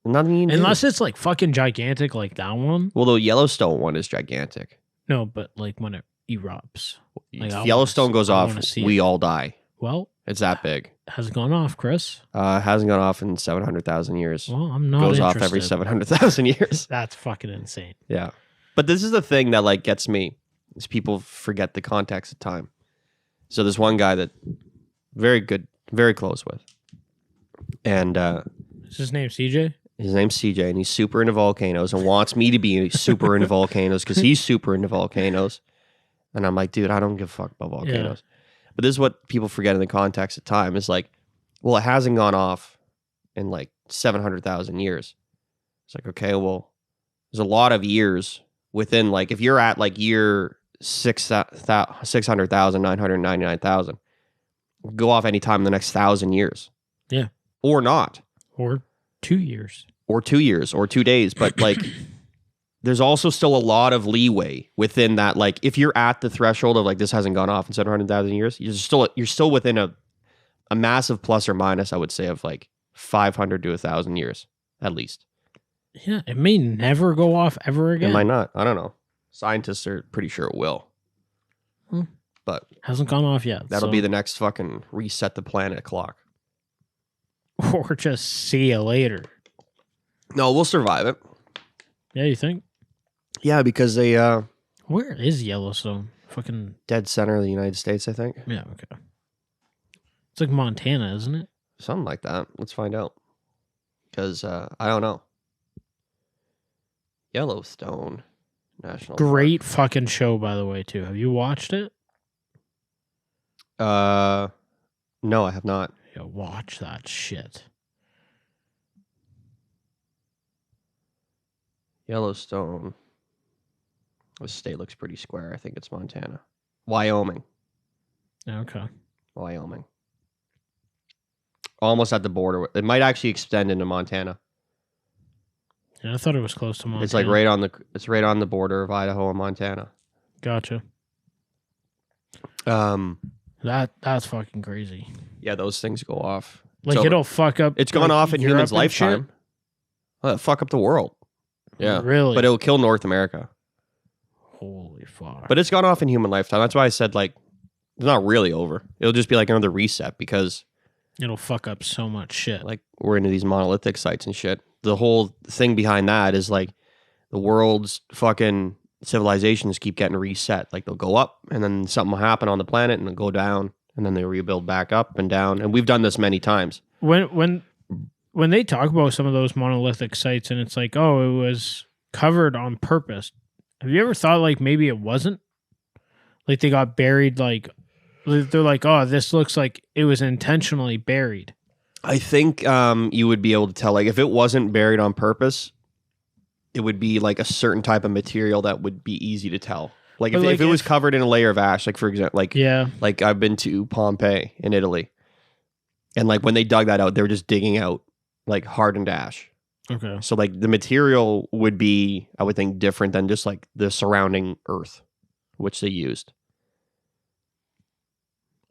nothing. Unless it's like fucking gigantic, like that one. Well, the Yellowstone one is gigantic. No, but like when it erupts, like if Yellowstone goes off, we all die. Well, it's that big. Has it gone off, Chris? It hasn't gone off in 700,000 years. Well, I'm not. Goes interested. off every 700,000 years. That's fucking insane. Yeah, but this is the thing that like gets me. Is people forget the context of time. So there's one guy that very good, very close with, and is his name CJ? His name's CJ, and he's super into volcanoes and wants me to be super into volcanoes because he's super into volcanoes. And I'm like, dude, I don't give a fuck about volcanoes. Yeah. But this is what people forget in the context of time is like, well, it hasn't gone off in like 700,000 years. It's like, okay, well, there's a lot of years within, like, if you're at like year 600,000, 999,000, go off anytime in the next 1,000 years. Yeah. Or not. Or 2 years. Or 2 years or 2 days. But like, there's also still a lot of leeway within that. Like, if you're at the threshold of like, this hasn't gone off in 700,000 years, you're still within a massive plus or minus, I would say, of like 500 to 1,000 years, at least. Yeah, it may never go off ever again. It might not. I don't know. Scientists are pretty sure it will. But hasn't gone off yet. That'll be the next fucking reset the planet clock. Or just see you later. No, we'll survive it. Yeah, you think? Yeah, because they... Where is Yellowstone? Fucking... Dead center of the United States, I think. Yeah, okay. It's like Montana, isn't it? Something like that. Let's find out. Because I don't know. Yellowstone National Great Park. Fucking show, by the way, too. Have you watched it? No, I have not. Yeah, watch that shit. Yellowstone. This state looks pretty square. I think it's Montana. Wyoming. Okay. Wyoming. Almost at the border. It might actually extend into Montana. Yeah, I thought it was close to Montana. It's like right on the border of Idaho and Montana. Gotcha. That's fucking crazy. Yeah, those things go off. Like, it'll fuck up. It's gone off in humans' lifetime. Fuck up the world. Yeah. Really? But it'll kill North America. Holy fuck. But it's gone off in human lifetime. That's why I said, like, it's not really over. It'll just be like another reset because it'll fuck up so much shit. Like, we're into these monolithic sites and shit. The whole thing behind that is like the world's fucking civilizations keep getting reset. Like, they'll go up and then something will happen on the planet and they'll go down and then they rebuild back up and down. And we've done this many times. When they talk about some of those monolithic sites and it's like, oh, it was covered on purpose. Have you ever thought like maybe it wasn't? Like they got buried, like they're like, oh, this looks like it was intentionally buried. I think you would be able to tell, like, if it wasn't buried on purpose, it would be like a certain type of material that would be easy to tell. Like if it was covered in a layer of ash, like for example, like I've been to Pompeii in Italy, and like when they dug that out, they were just digging out like hardened ash. Okay. So like the material would be, I would think, different than just like the surrounding earth, which they used.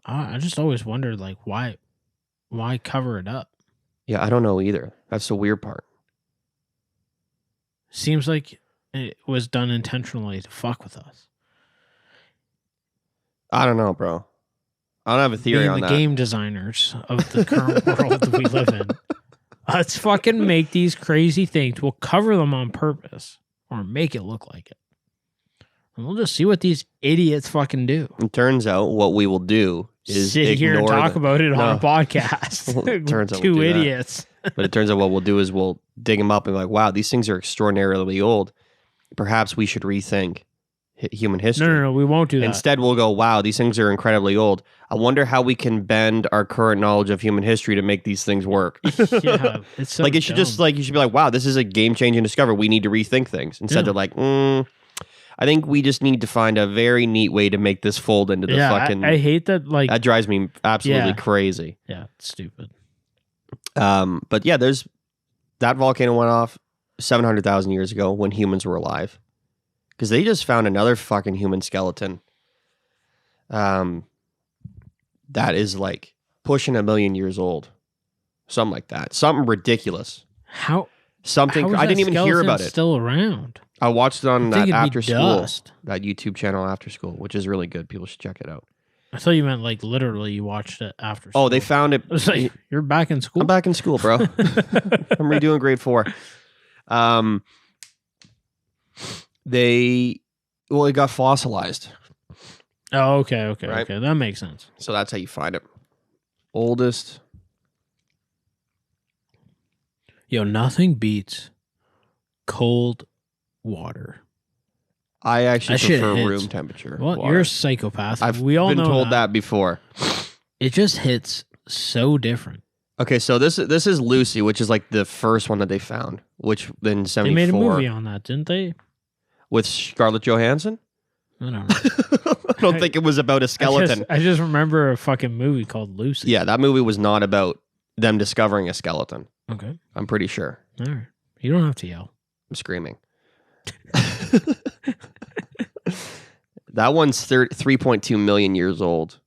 I just always wondered, like, why cover it up? Yeah, I don't know either. That's the weird part. Seems like it was done intentionally to fuck with us. I don't know, bro. I don't have a theory on that. Being the game designers of the current world that we live in, let's fucking make these crazy things. We'll cover them on purpose or make it look like it. And we'll just see what these idiots fucking do. It turns out what we will do is sit here and talk about it on a podcast. Well, it turns out two idiots. But it turns out what we'll do is we'll dig them up and be like, wow, these things are extraordinarily old. Perhaps we should rethink human history. No, we won't do that. Instead, we'll go, wow, these things are incredibly old. I wonder how we can bend our current knowledge of human history to make these things work. Yeah, it's so like it should dumb. just like you should be like, wow, this is a game-changing discovery. We need to rethink things. Instead, they're like, I think we just need to find a very neat way to make this fold into the fucking. I hate that. Like that drives me absolutely crazy. Yeah, it's stupid. But yeah, there's that volcano went off 700,000 years ago when humans were alive, because they just found another fucking human skeleton. That is like pushing 1 million years old, something like that, something ridiculous. How I didn't even hear about it. Still around? I watched it on that after school, dust. that YouTube channel After School, which is really good. People should check it out. I thought you meant like literally you watched it after school. Oh, they found it. I was like, you're back in school? I'm back in school, bro. I'm redoing grade 4. It got fossilized. Oh, okay. Right? Okay. That makes sense. So that's how you find it. Oldest. Yo, nothing beats cold water. I actually That shit prefer hits. room temperature. Well, water. you're a psychopath. We all been know told that before. It just hits so different. Okay, so this is Lucy, which is like the first one that they found, which then 74. They made a movie on that, didn't they? With Scarlett Johansson? I don't know. I don't think it was about a skeleton. I just remember a fucking movie called Lucy. Yeah, that movie was not about them discovering a skeleton. Okay. I'm pretty sure. All right. You don't have to yell. I'm screaming. That one's 3.2 million years old,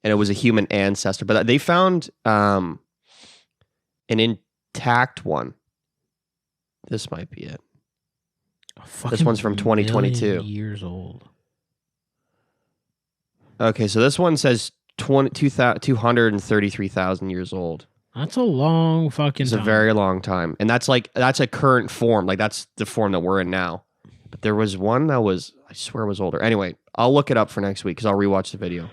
and it was a human ancestor. But they found an intact one. This might be it. This one's from 2022. Years old. Okay, so this one says 233,000 years old. That's a long fucking It's time. a very long time. And that's a current form. Like that's the form that we're in now. But there was one that was, I swear was older. Anyway, I'll look it up for next week because I'll rewatch the video.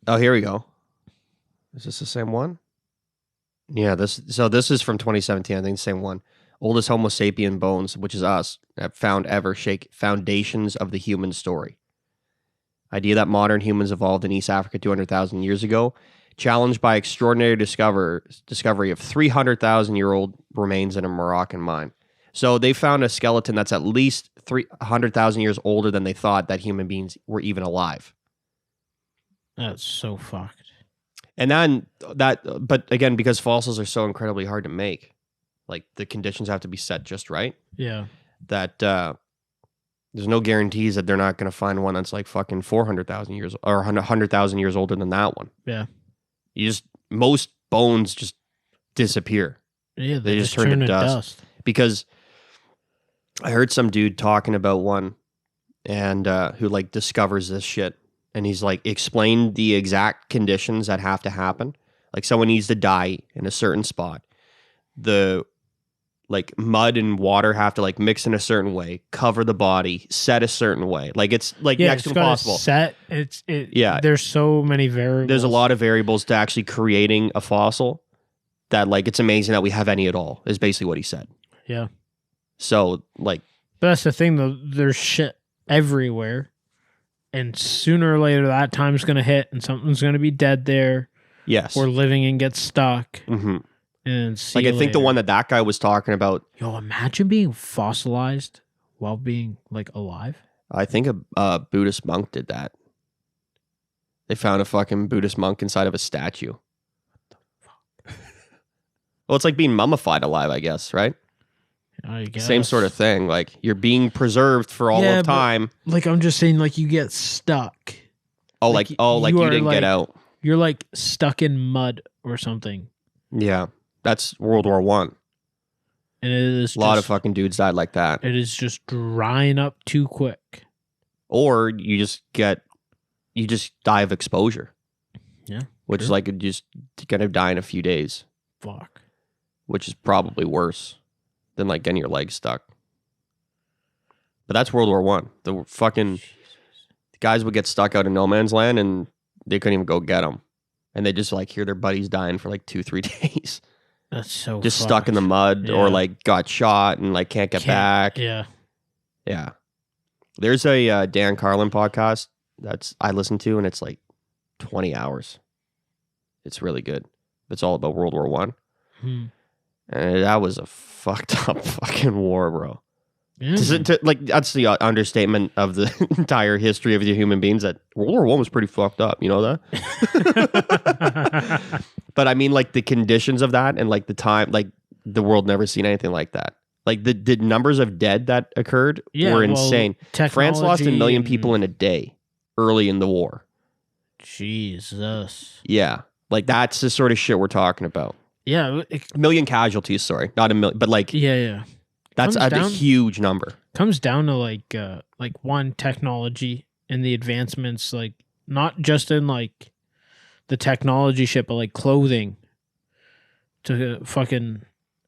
Oh, here we go. Is this the same one? Yeah, this is from 2017. I think the same one. Oldest Homo sapien bones, which is us, found ever, shake foundations of the human story. Idea that modern humans evolved in East Africa 200,000 years ago, challenged by extraordinary discovery of 300,000-year-old remains in a Moroccan mine. So they found a skeleton that's at least 300,000 years older than they thought that human beings were even alive. That's so fucked. And then but again, because fossils are so incredibly hard to make, like the conditions have to be set just right. Yeah. That there's no guarantees that they're not going to find one that's like fucking 400,000 years or 100,000 years older than that one. Yeah. Most bones just disappear. Yeah. They just turn to dust. Because I heard some dude talking about one and who like discovers this shit. And he's like, explain the exact conditions that have to happen. Like someone needs to die in a certain spot. The like mud and water have to like mix in a certain way, cover the body, set a certain way. Like it's like next to impossible. Set. Yeah. There's so many variables. There's a lot of variables to actually creating a fossil that like it's amazing that we have any at all, is basically what he said. Yeah. So like, but that's the thing though. There's shit everywhere. And sooner or later, that time's going to hit and something's going to be dead there. Yes. Or living and get stuck. Mm-hmm. And see like, I think the one that guy was talking about. Yo, imagine being fossilized while being, like, alive. I think a Buddhist monk did that. They found a fucking Buddhist monk inside of a statue. What the fuck? Well, it's like being mummified alive, I guess, right? I guess. Same sort of thing. Like you're being preserved for all of time. Like I'm just saying, like you get stuck. Oh, like you didn't get out. You're like stuck in mud or something. Yeah, that's World War I. And it is a lot of fucking dudes died like that. It is just drying up too quick. Or you just die of exposure. Yeah, which is like just gonna die in a few days. Fuck. Which is probably worse than like getting your legs stuck. But that's World War I. The fucking guys would get stuck out in no man's land and they couldn't even go get them. And they just like hear their buddies dying for like 2-3 days. That's so just fucked. stuck in the mud Yeah. or like got shot and like can't get back. Yeah. Yeah. There's a Dan Carlin podcast I listen to, and it's like 20 hours. It's really good. It's all about World War One. And that was a fucked up fucking war, bro. Yeah. Like that's the understatement of the entire history of the human beings. That World War One was pretty fucked up. You know that? But I mean, like the conditions of that, and like the time, like the world never seen anything like that. Like the numbers of dead that occurred were insane. France lost 1 million people in a day early in the war. Jesus. Yeah, like that's the sort of shit we're talking about. Yeah, million casualties. Sorry, not a million, but like yeah. That's a huge number. Comes down to like one, technology and the advancements, like not just in like the technology shit, but like clothing to fucking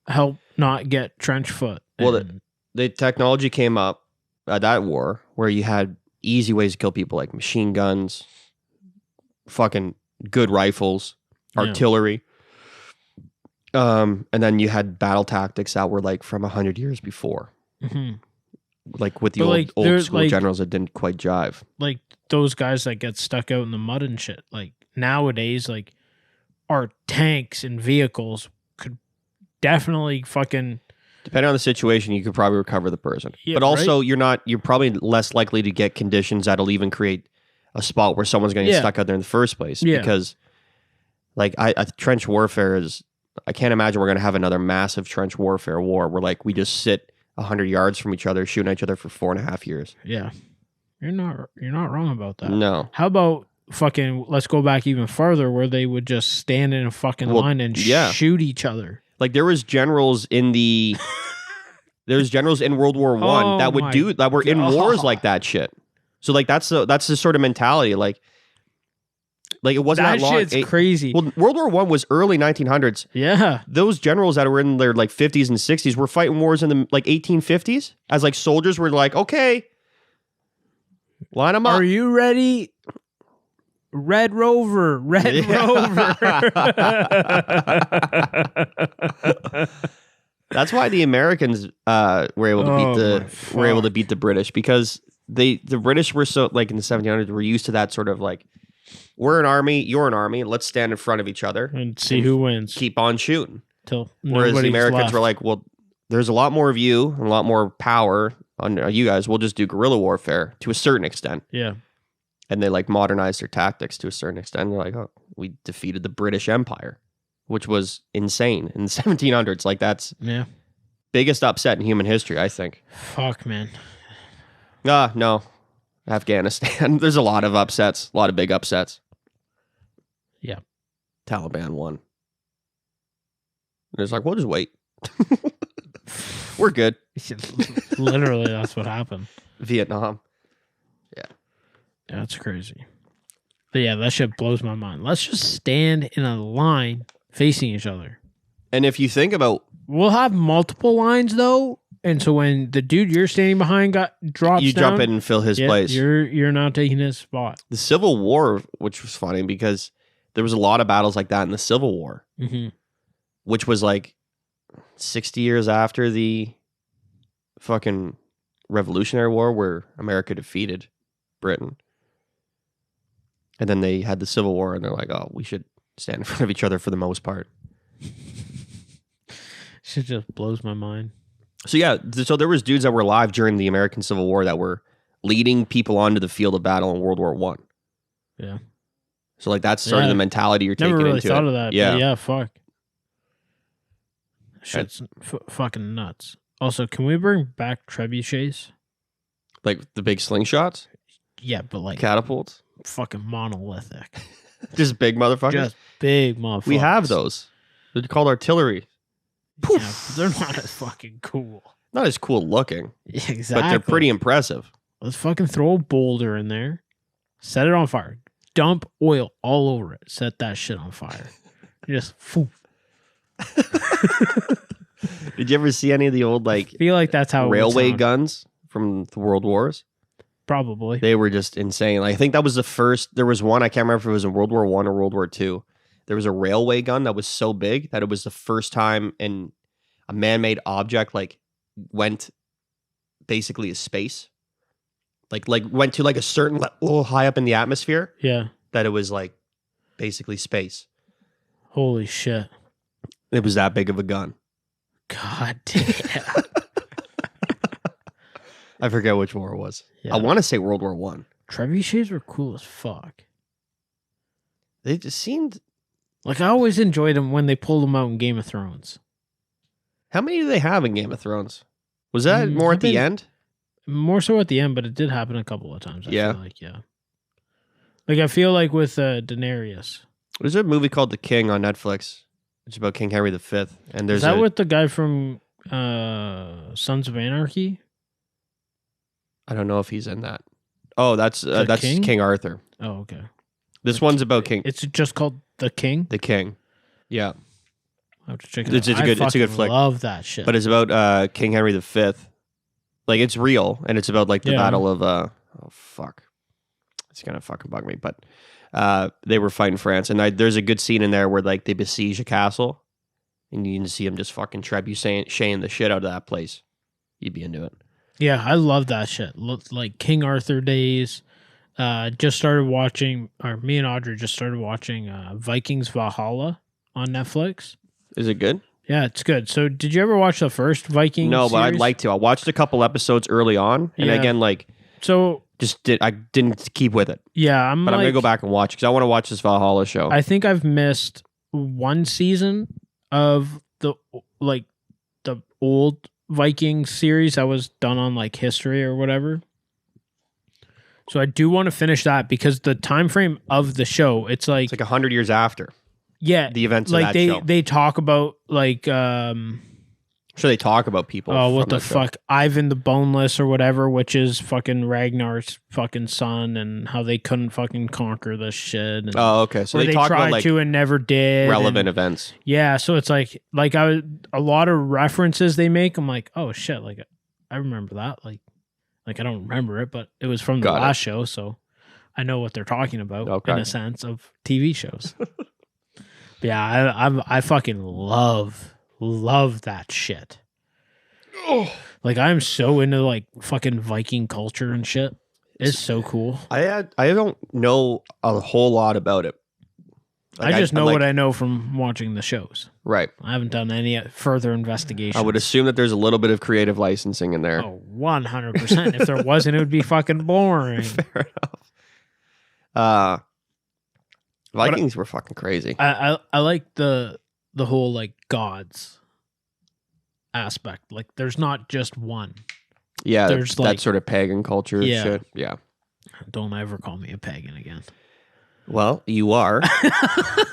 help not get trench foot. Well, the technology came up at that war where you had easy ways to kill people, like machine guns, fucking good rifles, artillery. And then you had battle tactics that were like from 100 years before. Like with the old school generals that didn't quite jive. Like those guys that get stuck out in the mud and shit. Like nowadays, like our tanks and vehicles could definitely fucking... Depending on the situation, you could probably recover the person. Yeah, but also, you're probably less likely to get conditions that'll even create a spot where someone's going to get stuck out there in the first place. Yeah. Because like trench warfare is... I can't imagine we're going to have another massive trench warfare war where like we just sit 100 yards from each other shooting at each other for 4.5 years. Yeah. You're not wrong about that. No. How about fucking, let's go back even farther where they would just stand in a fucking line and shoot each other. Like there was generals in World War One that were in wars like that shit. So like that's the sort of mentality. Like it wasn't that long. Shit's crazy. Well, World War One was early 1900s. Yeah. Those generals that were in their like 50s and 60s were fighting wars in the like 1850s as like soldiers were like, okay, line them up. Are you ready? Red Rover. Rover. That's why the Americans were able to beat the British, because the British were so like in the 1700s were used to that sort of like, we're an army, you're an army, let's stand in front of each other and see who wins. Keep on shooting. Whereas the Americans left. were like, well, there's a lot more of you and a lot more power on you guys. We'll just do guerrilla warfare to a certain extent. Yeah. And they like modernized their tactics to a certain extent. They're like, oh, we defeated the British Empire, which was insane in the 1700s. Like that's biggest upset in human history, I think. Fuck, man. No. Afghanistan. There's a lot of upsets, a lot of big upsets. Yeah. Taliban won. And it's like, we'll just wait. We're good. Literally, that's what happened. Vietnam. Yeah. That's crazy. But yeah, that shit blows my mind. Let's just stand in a line facing each other. And if you think about... We'll have multiple lines, though. And so when the dude you're standing behind drops you down, jump in and fill his place. You're not taking his spot. The Civil War, which was funny because there was a lot of battles like that in the Civil War, which was like 60 years after the fucking Revolutionary War where America defeated Britain. And then they had the Civil War and they're like, oh, we should stand in front of each other for the most part. Shit just blows my mind. So yeah, so there was dudes that were alive during the American Civil War that were leading people onto the field of battle in World War One. Yeah. So like that's sort of the mentality you're taking into it. Never really thought of that. Yeah. Yeah, fuck. Shit's fucking nuts. Also, can we bring back trebuchets? Like the big slingshots? Yeah, but like catapults? Fucking monolithic. Just big motherfuckers? Just big motherfuckers. We have those. They're called artillery. Yeah, but they're not as fucking cool. Not as cool looking. Yeah, exactly. But they're pretty impressive. Let's fucking throw a boulder in there. Set it on fire. Dump oil all over it. Set that shit on fire. Just foof. Did you ever see any of the old like I feel like that's how railway guns from the World Wars? Probably. They were just insane. Like, I think that was the first. There was one, I can't remember if it was in World War I or World War II, there was a railway gun that was so big that it was the first time in a man-made object like went basically to space. Like went to like a certain level high up in the atmosphere. Yeah. That it was like basically space. Holy shit. It was that big of a gun. God damn. I forget which war it was. Yeah. I want to say World War One. Trebuchets were cool as fuck. They just seemed... Like, I always enjoyed them when they pulled them out in Game of Thrones. How many do they have in Game of Thrones? Was that more at the end? More so at the end, but it did happen a couple of times. I Yeah. feel like, yeah. Like, I feel like with Daenerys. There's a movie called The King on Netflix. It's about King Henry V. And there's Is that with the guy from Sons of Anarchy? I don't know if he's in that. Oh, that's King? King Arthur. Oh, okay. This one's about King. It's just called The King? The King. Yeah. I have to check it It's out. a good flick. I love that shit. But it's about King Henry V. Like, it's real, and it's about like the battle of oh fuck. It's gonna fucking bug me, but they were fighting France, and there's a good scene in there where like they besiege a castle, and you can see them just fucking trebucheting the shit out of that place. You'd be into it. Yeah, I love that shit. Like King Arthur days. Just started watching, or me and Audrey just started watching Vikings Valhalla on Netflix. Is it good? Yeah, it's good. So, did you ever watch the first Viking? No, but series? I'd like to. I watched a couple episodes early on, and again, like, so I didn't keep with it. Yeah, I'm gonna go back and watch because I want to watch this Valhalla show. I think I've missed one season of the old Viking series that was done on like history or whatever. So I do want to finish that because the time frame of the show, it's like 100 years after. Yeah, the events like of that show. They talk about like sure they talk about people. Oh, what the fuck, Ivan the Boneless or whatever, which is fucking Ragnar's fucking son, and how they couldn't fucking conquer this shit. And oh, okay. So they talk tried about like to and never did. Relevant events. Yeah, so it's like a lot of references they make. I'm like, oh shit, like I remember that. Like I don't remember it, but it was from the last show, so I know what they're talking about in a sense of TV shows. Yeah, I fucking love that shit. Oh. Like I'm so into like fucking Viking culture and shit. It's so cool. I don't know a whole lot about it. Like I just know what I know from watching the shows. Right. I haven't done any further investigation. I would assume that there's a little bit of creative licensing in there. Oh, 100%. If there wasn't, it would be fucking boring. Fair enough. Vikings were fucking crazy. I like the whole like gods aspect. Like there's not just one. Yeah, there's that sort of pagan culture shit. Yeah. Don't ever call me a pagan again. Well, you are. I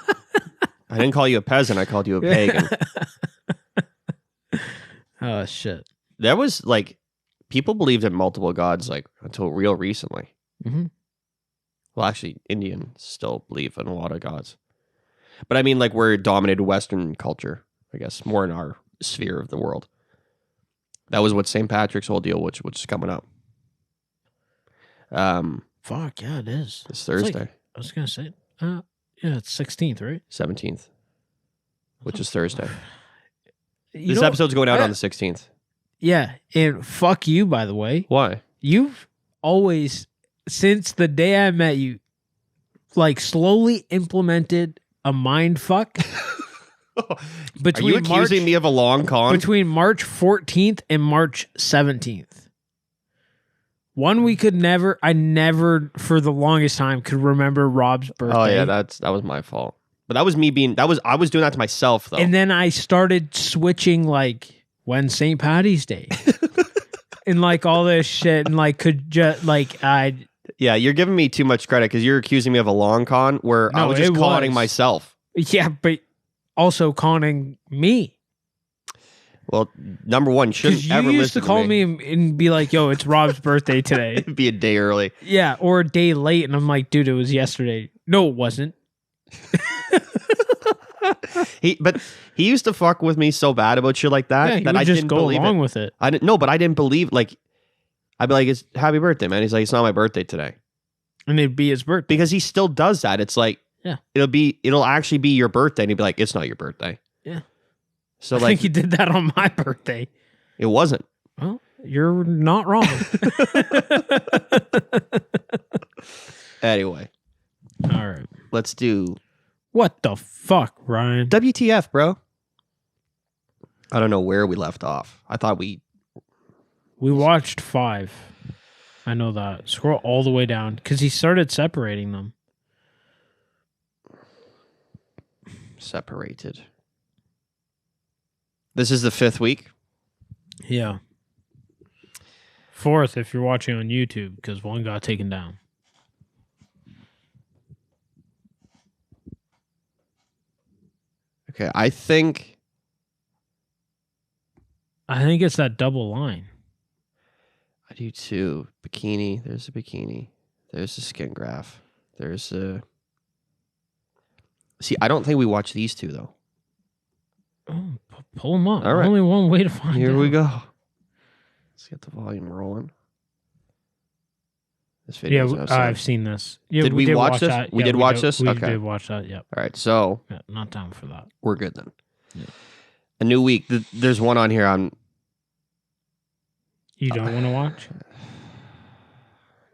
didn't call you a peasant. I called you a pagan. Oh, shit. That was like, people believed in multiple gods like until real recently. Mm-hmm. Well, actually, Indians still believe in a lot of gods. But I mean, like, we're dominated Western culture, I guess, more in our sphere of the world. That was what St. Patrick's whole deal, which is coming up. Fuck, yeah, it is. It's Thursday. Like, I was going to say, yeah, it's 16th, right? 17th, which is Thursday. You this episode's going out on the 16th. Yeah, and fuck you, by the way. Why? You've always, since the day I met you, like slowly implemented a mind fuck. Are you accusing me of a long con? Between March 14th and March 17th. One we could never, I never for the longest time could remember Rob's birthday. Oh yeah, that was my fault. But that was me being, I was doing that to myself though. And then I started switching like when St. Patty's Day. And like all this shit and like could just like yeah, you're giving me too much credit because you're accusing me of a long con where I was just conning myself. Yeah, but also conning me. Well, number one, shouldn't ever listen to me. You used to call me and be like, yo, it's Rob's birthday today. It'd be a day early. Yeah, or a day late. And I'm like, dude, it was yesterday. No, it wasn't. But he used to fuck with me so bad about shit like that. Yeah, he that would I just didn't go believe along it. with it. I didn't. No, but I didn't believe. Like, I'd be like, "It's happy birthday, man." He's like, "It's not my birthday today," and it'd be his birthday because he still does that. It's like Yeah. It'll actually be your birthday, and he'll be like, it's not your birthday. Yeah. So I think he did that on my birthday. It wasn't. Well, you're not wrong. Anyway. All right. Let's do... What the fuck, Ryan? WTF, bro? I don't know where we left off. I thought we watched 5. I know that. Scroll all the way down because he started separating them. Separated. This is the 5th week? Yeah. 4th if you're watching on YouTube because one got taken down. Okay, I think it's that double line. I do too. Bikini. There's a bikini. There's a skin graph. There's a... See, I don't think we watched these two, though. Oh, pull them up. All right. Only one way to find Here out. we go. Let's get the volume rolling. This video. Yeah, I've seen this. Yeah, did we watch this? That. We did watch this? We Okay. did watch that, yep. All right, so... Yeah, not down for that. We're good then. Yeah. A new week. There's one on here on... You don't want to watch?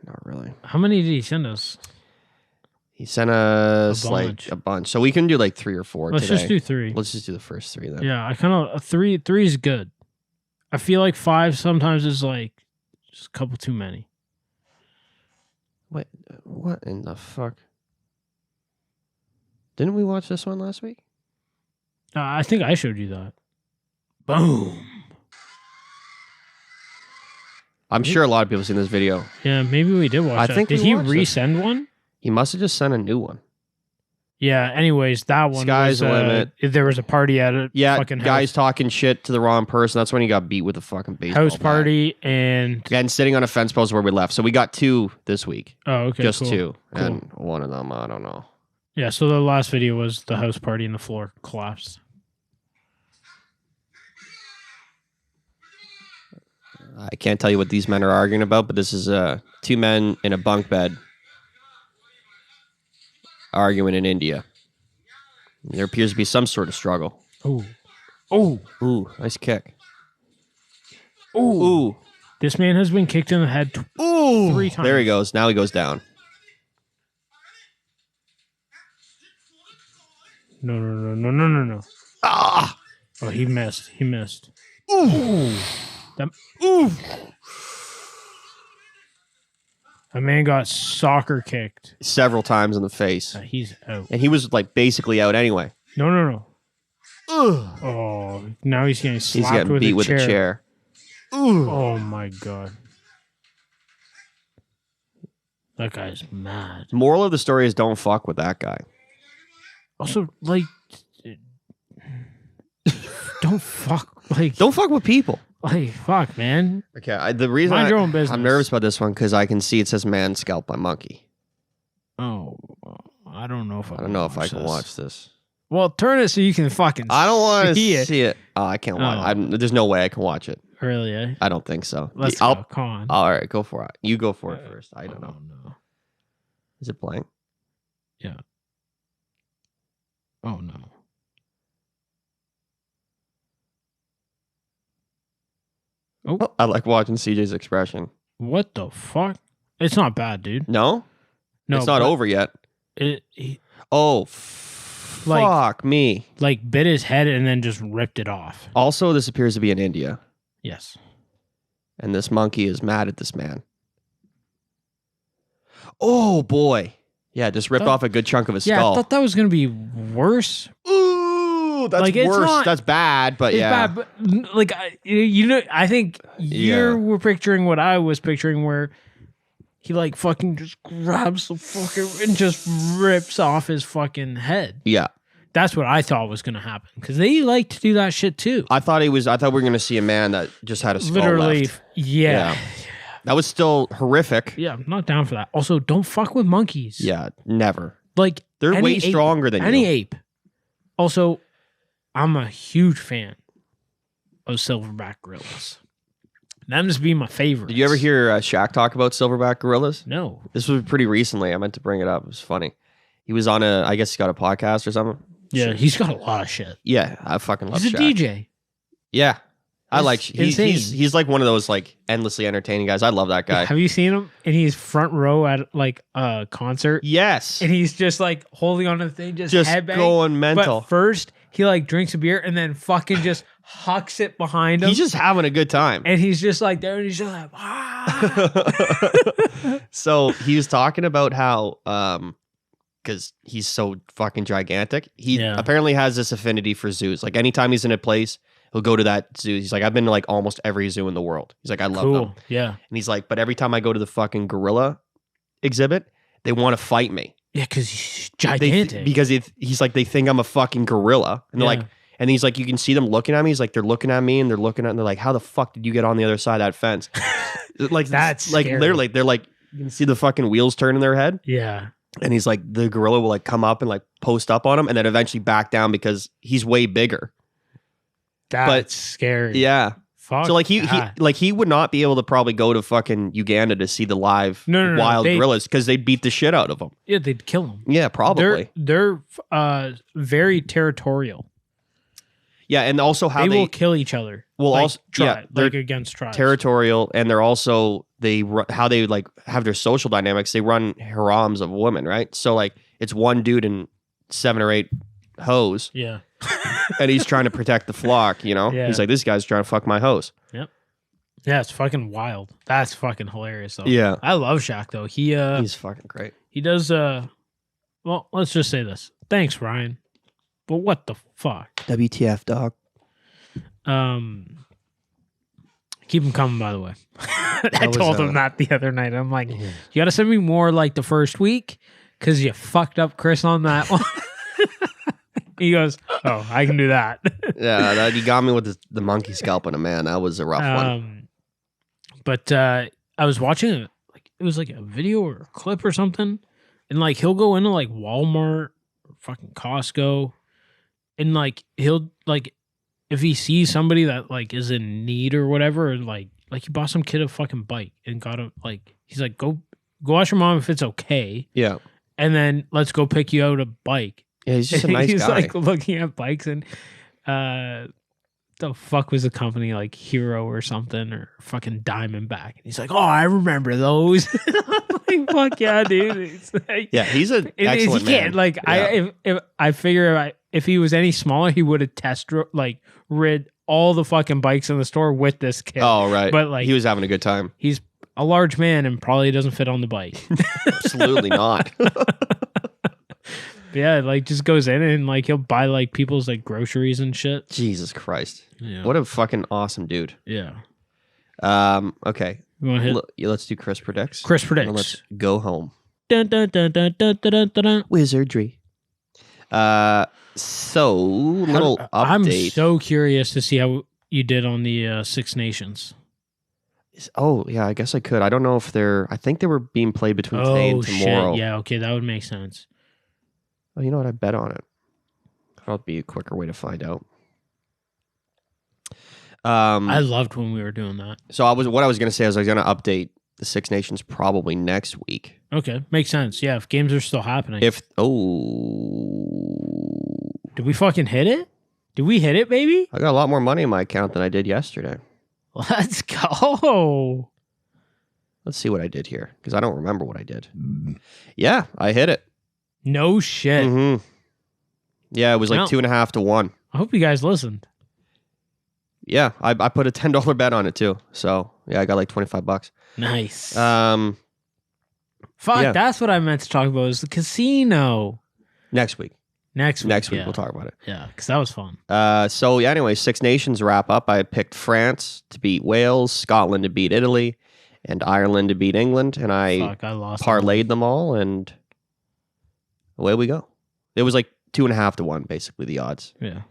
Not really. How many did he send us? He sent us a bunch. So we can do 3 or 4 Let's today. just do 3. Let's just do the first 3 then. Yeah, I kind of... 3 is good. I feel like 5 sometimes is just a couple too many. Wait, what in the fuck? Didn't we watch this one last week? I think I showed you that. Boom. I'm sure a lot of people have seen this video. Yeah, maybe we did watch that. think Did we he watched it. resend one? He must have just sent a new one. Yeah, anyways, that one Sky's was... the limit. There was a party at it. Yeah, fucking guys house, talking shit to the wrong person. That's when he got beat with a fucking baseball house bat. party and... And sitting on a fence post where we left. So we got 2 this week. Oh, okay, Just cool. 2. Cool. And one of them, I don't know. Yeah, so the last video was the house party and the floor collapsed. I can't tell you what these men are arguing about, but this is 2 men in a bunk bed arguing in India. There appears to be some sort of struggle. Oh. Oh. Ooh, nice kick. Ooh. Ooh. This man has been kicked in the head 3 times. There he goes. Now he goes down. No. Ah! Oh, he missed. Ooh. Ooh. A man got soccer kicked. Several times in the face. He's out. And he was basically out anyway. No. Ugh. Oh, now he's getting slapped He's getting with beat a with chair. a chair. Ooh. Oh my god. That guy's mad. Moral of the story is don't fuck with that guy. Also, don't fuck. Don't fuck with people. Fuck, man. Okay, the reason Mind your own business. I'm nervous about this one because I can see it says man scalped by monkey. Oh, I don't know if I don't know if I can watch this. Well, turn it so you can fucking I don't want to see see it. Oh, I can't watch it. There's no way I can watch it. Really, eh? I don't think so. Let's go. Come on. All right, go for it. You go for it first. I don't know. No. Is it playing? Yeah. Oh, no. Oh, I like watching CJ's expression. What the fuck? It's not bad, dude. No? No, it's not over yet. Oh, fuck me. Bit his head and then just ripped it off. Also, this appears to be in India. Yes. And this monkey is mad at this man. Oh, boy. Yeah, just ripped off a good chunk of his skull. Yeah, I thought that was going to be worse. Ooh, that's worse. That's bad, but it's yeah. Bad, but I think you were picturing what I was picturing where he fucking just grabs the fucker and just rips off his fucking head. Yeah. That's what I thought was going to happen because they like to do that shit too. I thought we were going to see a man that just had a skull Literally, left. Yeah. That was still horrific. Yeah, I'm not down for that. Also, don't fuck with monkeys. Yeah, never. They're way stronger than any you. ape. Also, I'm a huge fan of silverback gorillas. Them just be my favorite. Did you ever hear Shaq talk about silverback gorillas? No. This was pretty recently. I meant to bring it up. It was funny. He was on I guess he got a podcast or something. Yeah, he's got a lot of shit. Yeah, I fucking love He's a Shaq. DJ. Yeah. I It's like he's like one of those like endlessly entertaining guys. I love that guy. Have you seen him? And he's front row at like a concert. Yes. And he's just like holding on to the thing, just headbang. Going mental. But first, he like drinks a beer and then fucking just hucks it behind him. He's just having a good time. And he's just like there and he's just like, So he was talking about how because he's so fucking gigantic, he apparently has this affinity for zoos. Like anytime he's in a place, he'll go to that zoo. He's like, I've been to like almost every zoo in the world. He's like, I love them. Yeah. And he's like, but every time I go to the fucking gorilla exhibit, they want to fight me. Yeah, because he's gigantic. Because he's like, they think I'm a fucking gorilla. And they're like, and he's like, you can see them looking at me. He's like, they're looking at me and they're like, how the fuck did you get on the other side of that fence? Like, that's like scary. literally, they're like, you can see the fucking wheels turn in their head. Yeah. And he's like, the gorilla will like come up and like post up on him and then eventually back down because he's way bigger. That's scary. Yeah. Fuck. So like he would not be able to probably go to fucking Uganda to see the live wild gorillas because they'd beat the shit out of them. Yeah, they'd kill them. Yeah, probably. They're very territorial. Yeah, and also how they will kill each other. Well, like, also they're against tribes. Territorial, and they're also how they like have their social dynamics. They run harems of women, right? So like it's one dude and 7 or 8 hoes. Yeah. And he's trying to protect the flock, you know? Yeah. He's like, this guy's trying to fuck my hose. Yep. Yeah, it's fucking wild. That's fucking hilarious though. Yeah. I love Shaq though. He's fucking great. He does well, let's just say this. Thanks, Ryan. But what the fuck? WTF, dog. Keep him coming, by the way. I told him that the other night. I'm like, you got to send me more like the first week because you fucked up Chris on that one. He goes, oh, I can do that. Yeah, you got me with the monkey scalping a man. That was a rough one. But I was watching it was like a video or a clip or something, and like he'll go into like Walmart or fucking Costco, and like he'll like if he sees somebody that like is in need or whatever, like he bought some kid a fucking bike and got him like he's like go ask your mom if it's okay. Yeah, and then let's go pick you out a bike. Yeah, he's just a nice he's guy. Like looking at bikes and the fuck was the company like Hero or something or fucking Diamondback? And he's like, oh, I remember those. I'm like, fuck yeah, dude. It's like, yeah, he's an excellent man. Like if I figure if he was any smaller, he would have rid all the fucking bikes in the store with this kid. Oh right, but like he was having a good time. He's a large man and probably doesn't fit on the bike. Absolutely not. Yeah, like just goes in and like he'll buy like people's like groceries and shit. Jesus Christ. Yeah. What a fucking awesome dude. Yeah. Okay. You want to hit? Let's do Chris Predicts. Chris Predicts. And let's go home. Dun, dun, dun, dun, dun, dun, dun, dun. Wizardry. So little update. I'm so curious to see how you did on the Six Nations. Oh yeah, I guess I could. I don't know if I think they were being played between today and tomorrow. Shit. Yeah, okay, that would make sense. Oh, you know what? I bet on it. That'll be a quicker way to find out. I loved when we were doing that. So what I was going to say is I was going to update the Six Nations probably next week. Okay, makes sense. Yeah, if games are still happening. Did we fucking hit it? Did we hit it, baby? I got a lot more money in my account than I did yesterday. Let's go. Let's see what I did here because I don't remember what I did. Yeah, I hit it. No shit. Mm-hmm. Yeah, it was like 2.5 to 1. I hope you guys listened. Yeah, I put a $10 bet on it too. So yeah, I got like $25. Nice. Fuck, yeah. That's what I meant to talk about is the casino. Next week we'll talk about it. Yeah, because that was fun. So yeah, anyway, Six Nations wrap up. I picked France to beat Wales, Scotland to beat Italy, and Ireland to beat England, and I lost parlayed them all, and away we go. It was like 2.5 to 1, basically the odds. Yeah,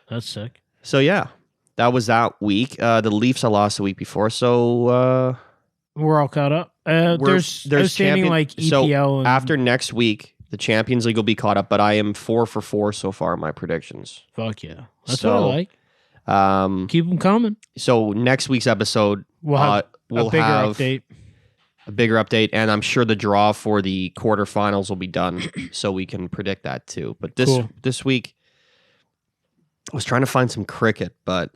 that's sick. So yeah, that was that week. The Leafs I lost the week before, so we're all caught up. There's outstanding like EPL. So after next week, the Champions League will be caught up, but I am 4 for 4 so far in my predictions. Fuck yeah, that's what I like. Keep them coming. So next week's episode, we'll have a bigger update. a bigger update, and I'm sure the draw for the quarterfinals will be done, so we can predict that too. But this week, I was trying to find some cricket, but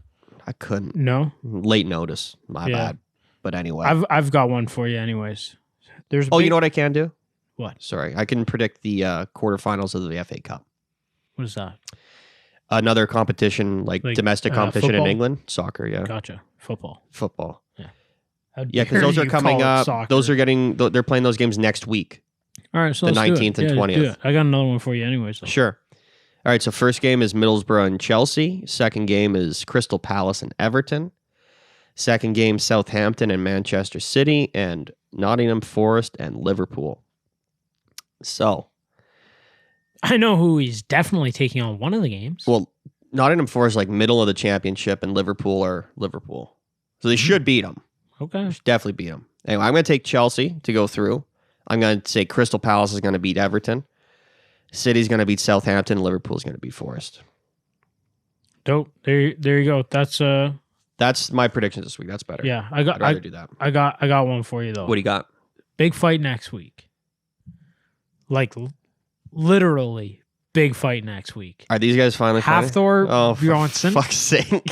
I couldn't. No, late notice, my bad. But anyway, I've got one for you, anyways. There's you know what I can do? What? Sorry, I can predict the quarterfinals of the FA Cup. What is that? Another competition, like domestic competition football? In England, soccer. Yeah, Gotcha. Football. Yeah, because those are coming up. Soccer? Those are getting. They're playing those games next week. All right, so the let's 19th and do 20th. I got another one for you, anyways. So. Sure. All right. So first game is Middlesbrough and Chelsea. Second game is Crystal Palace and Everton. Second game, Southampton and Manchester City, and Nottingham Forest and Liverpool. So, I know who he's definitely taking on one of the games. Well, Nottingham Forest like middle of the championship, and Liverpool are Liverpool, so they should beat them. Okay, definitely beat them. Anyway, I'm going to take Chelsea to go through. I'm going to say Crystal Palace is going to beat Everton. City's going to beat Southampton. Liverpool's going to beat Forest. Dope. There you go. That's my predictions this week. That's better. Yeah, I'd rather do that. I got one for you though. What do you got? Big fight next week. Like literally big fight next week. Are these guys finally fighting? Hafþór Björnsson. For fuck's sake.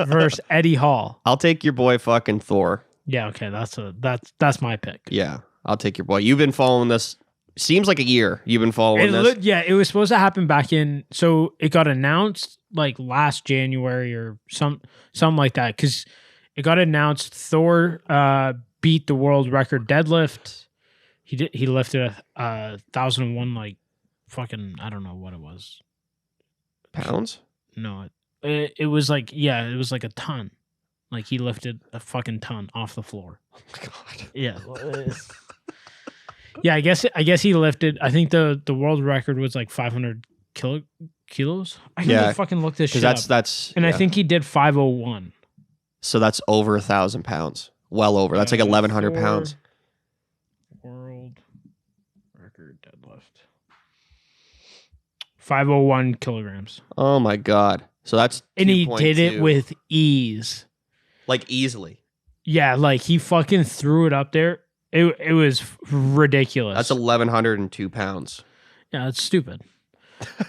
versus Eddie Hall. I'll take your boy fucking Thor. Yeah, okay, that's my pick. Yeah, I'll take your boy. You've been following this. Seems like a year you've been following this. Yeah, it was supposed to happen back in. So it got announced like last January or something like that. Because it got announced Thor beat the world record deadlift. He lifted 1,001 like fucking I don't know what it was. Pounds? No, it was like it was like a ton. Like he lifted a fucking ton off the floor. Oh my god. Yeah. Yeah, I guess he lifted. I think the world record was like 500 kilos. I can fucking look this shit up. That's and I think he did 501. So that's over 1,000 pounds. Well over. That's like 1,100 pounds. World record deadlift. 501 kilograms. Oh my god. So that's and he did it with ease. Like easily. Yeah, like he fucking threw it up there. It was ridiculous. That's 1,102 pounds. Yeah, that's stupid.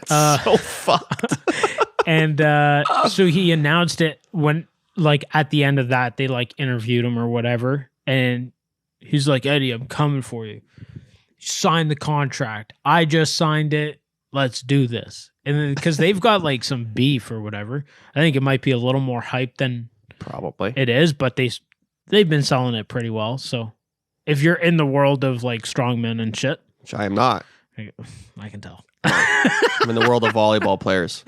That's so fucked. And so he announced it when, like, at the end of that, they like interviewed him or whatever, and he's like, "Eddie, I'm coming for you. Sign the contract. I just signed it. Let's do this." And then because they've got like some beef or whatever, I think it might be a little more hype than probably it is, but they've been selling it pretty well. So if you're in the world of like strongmen and shit, which I am not, I can tell. I'm in the world of volleyball players.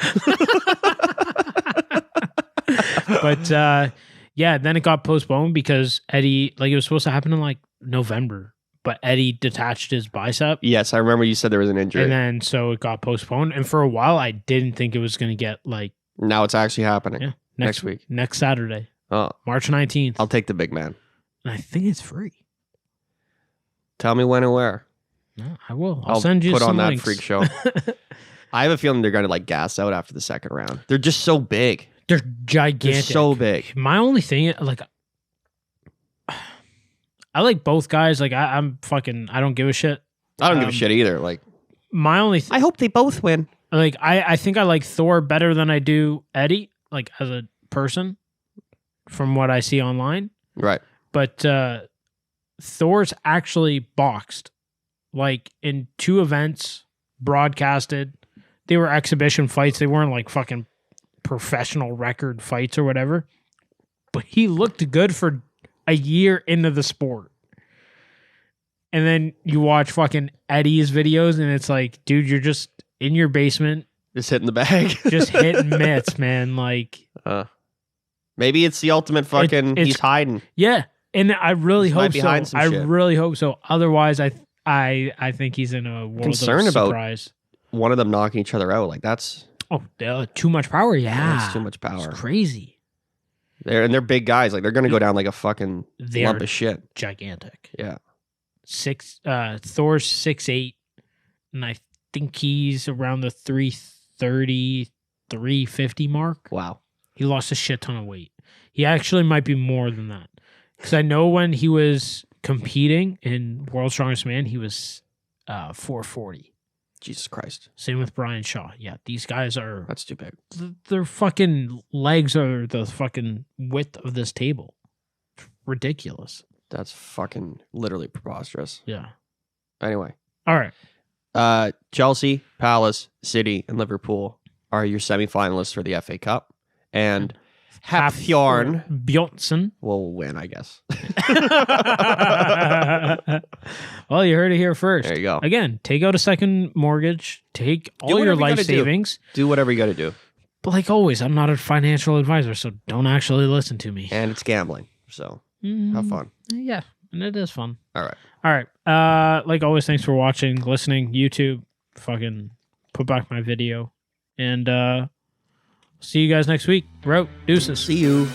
But yeah, then it got postponed because Eddie, like it was supposed to happen in like November, but Eddie detached his bicep. Yes, I remember you said there was an injury. And then so it got postponed. And for a while, I didn't think it was going to get like. Now it's actually happening. Yeah. Next week. Next Saturday. Oh. March 19th. I'll take the big man. And I think it's free. Tell me when and where. No, I will. I'll send you put some on links. That freak show. I have a feeling they're going to like gas out after the second round. They're just so big. They're gigantic. They're so big. My only thing, like, I like both guys. Like, I don't give a shit. I don't give a shit either. Like, my only I hope they both win. Like, I think I like Thor better than I do Eddie, like, as a person from what I see online. Right. But Thor's actually boxed, like, in 2 events, broadcasted. They were exhibition fights. They weren't, like, fucking professional record fights or whatever. But he looked good for a year into the sport. And then you watch fucking Eddie's videos and it's like, dude, you're just in your basement. Just hitting the bag. Just hitting mitts, man. Like, maybe it's the ultimate fucking, he's hiding. Yeah. And I really hope so. I shit. really hope so. Otherwise, I think he's in a world concerned of surprise. About one of them knocking each other out. Like, that's... Oh, too much power? Yeah. That's too much power. It's crazy. They're big guys. Like, they're going to go down like a fucking lump of shit. Gigantic. Yeah. Thor's 6'8", and I think he's around the 330, 350 mark. Wow. He lost a shit ton of weight. He actually might be more than that. Because I know when he was competing in World's Strongest Man, he was 440. Jesus Christ. Same with Brian Shaw. Yeah, these guys are... That's too big. Their fucking legs are the fucking width of this table. Ridiculous. That's fucking literally preposterous. Yeah. Anyway. All right. Chelsea, Palace, City, and Liverpool are your semifinalists for the FA Cup. And Hafþór Björnsson will win, I guess. Well, you heard it here first. There you go. Again, take out a second mortgage. Take all your life savings. Do whatever you got to do. But like always, I'm not a financial advisor, so don't actually listen to me. And it's gambling, so have fun. Yeah, and it is fun. All right. All right. Like always, thanks for watching, listening. YouTube, fucking put back my video. And see you guys next week. We're out. Deuces. See you.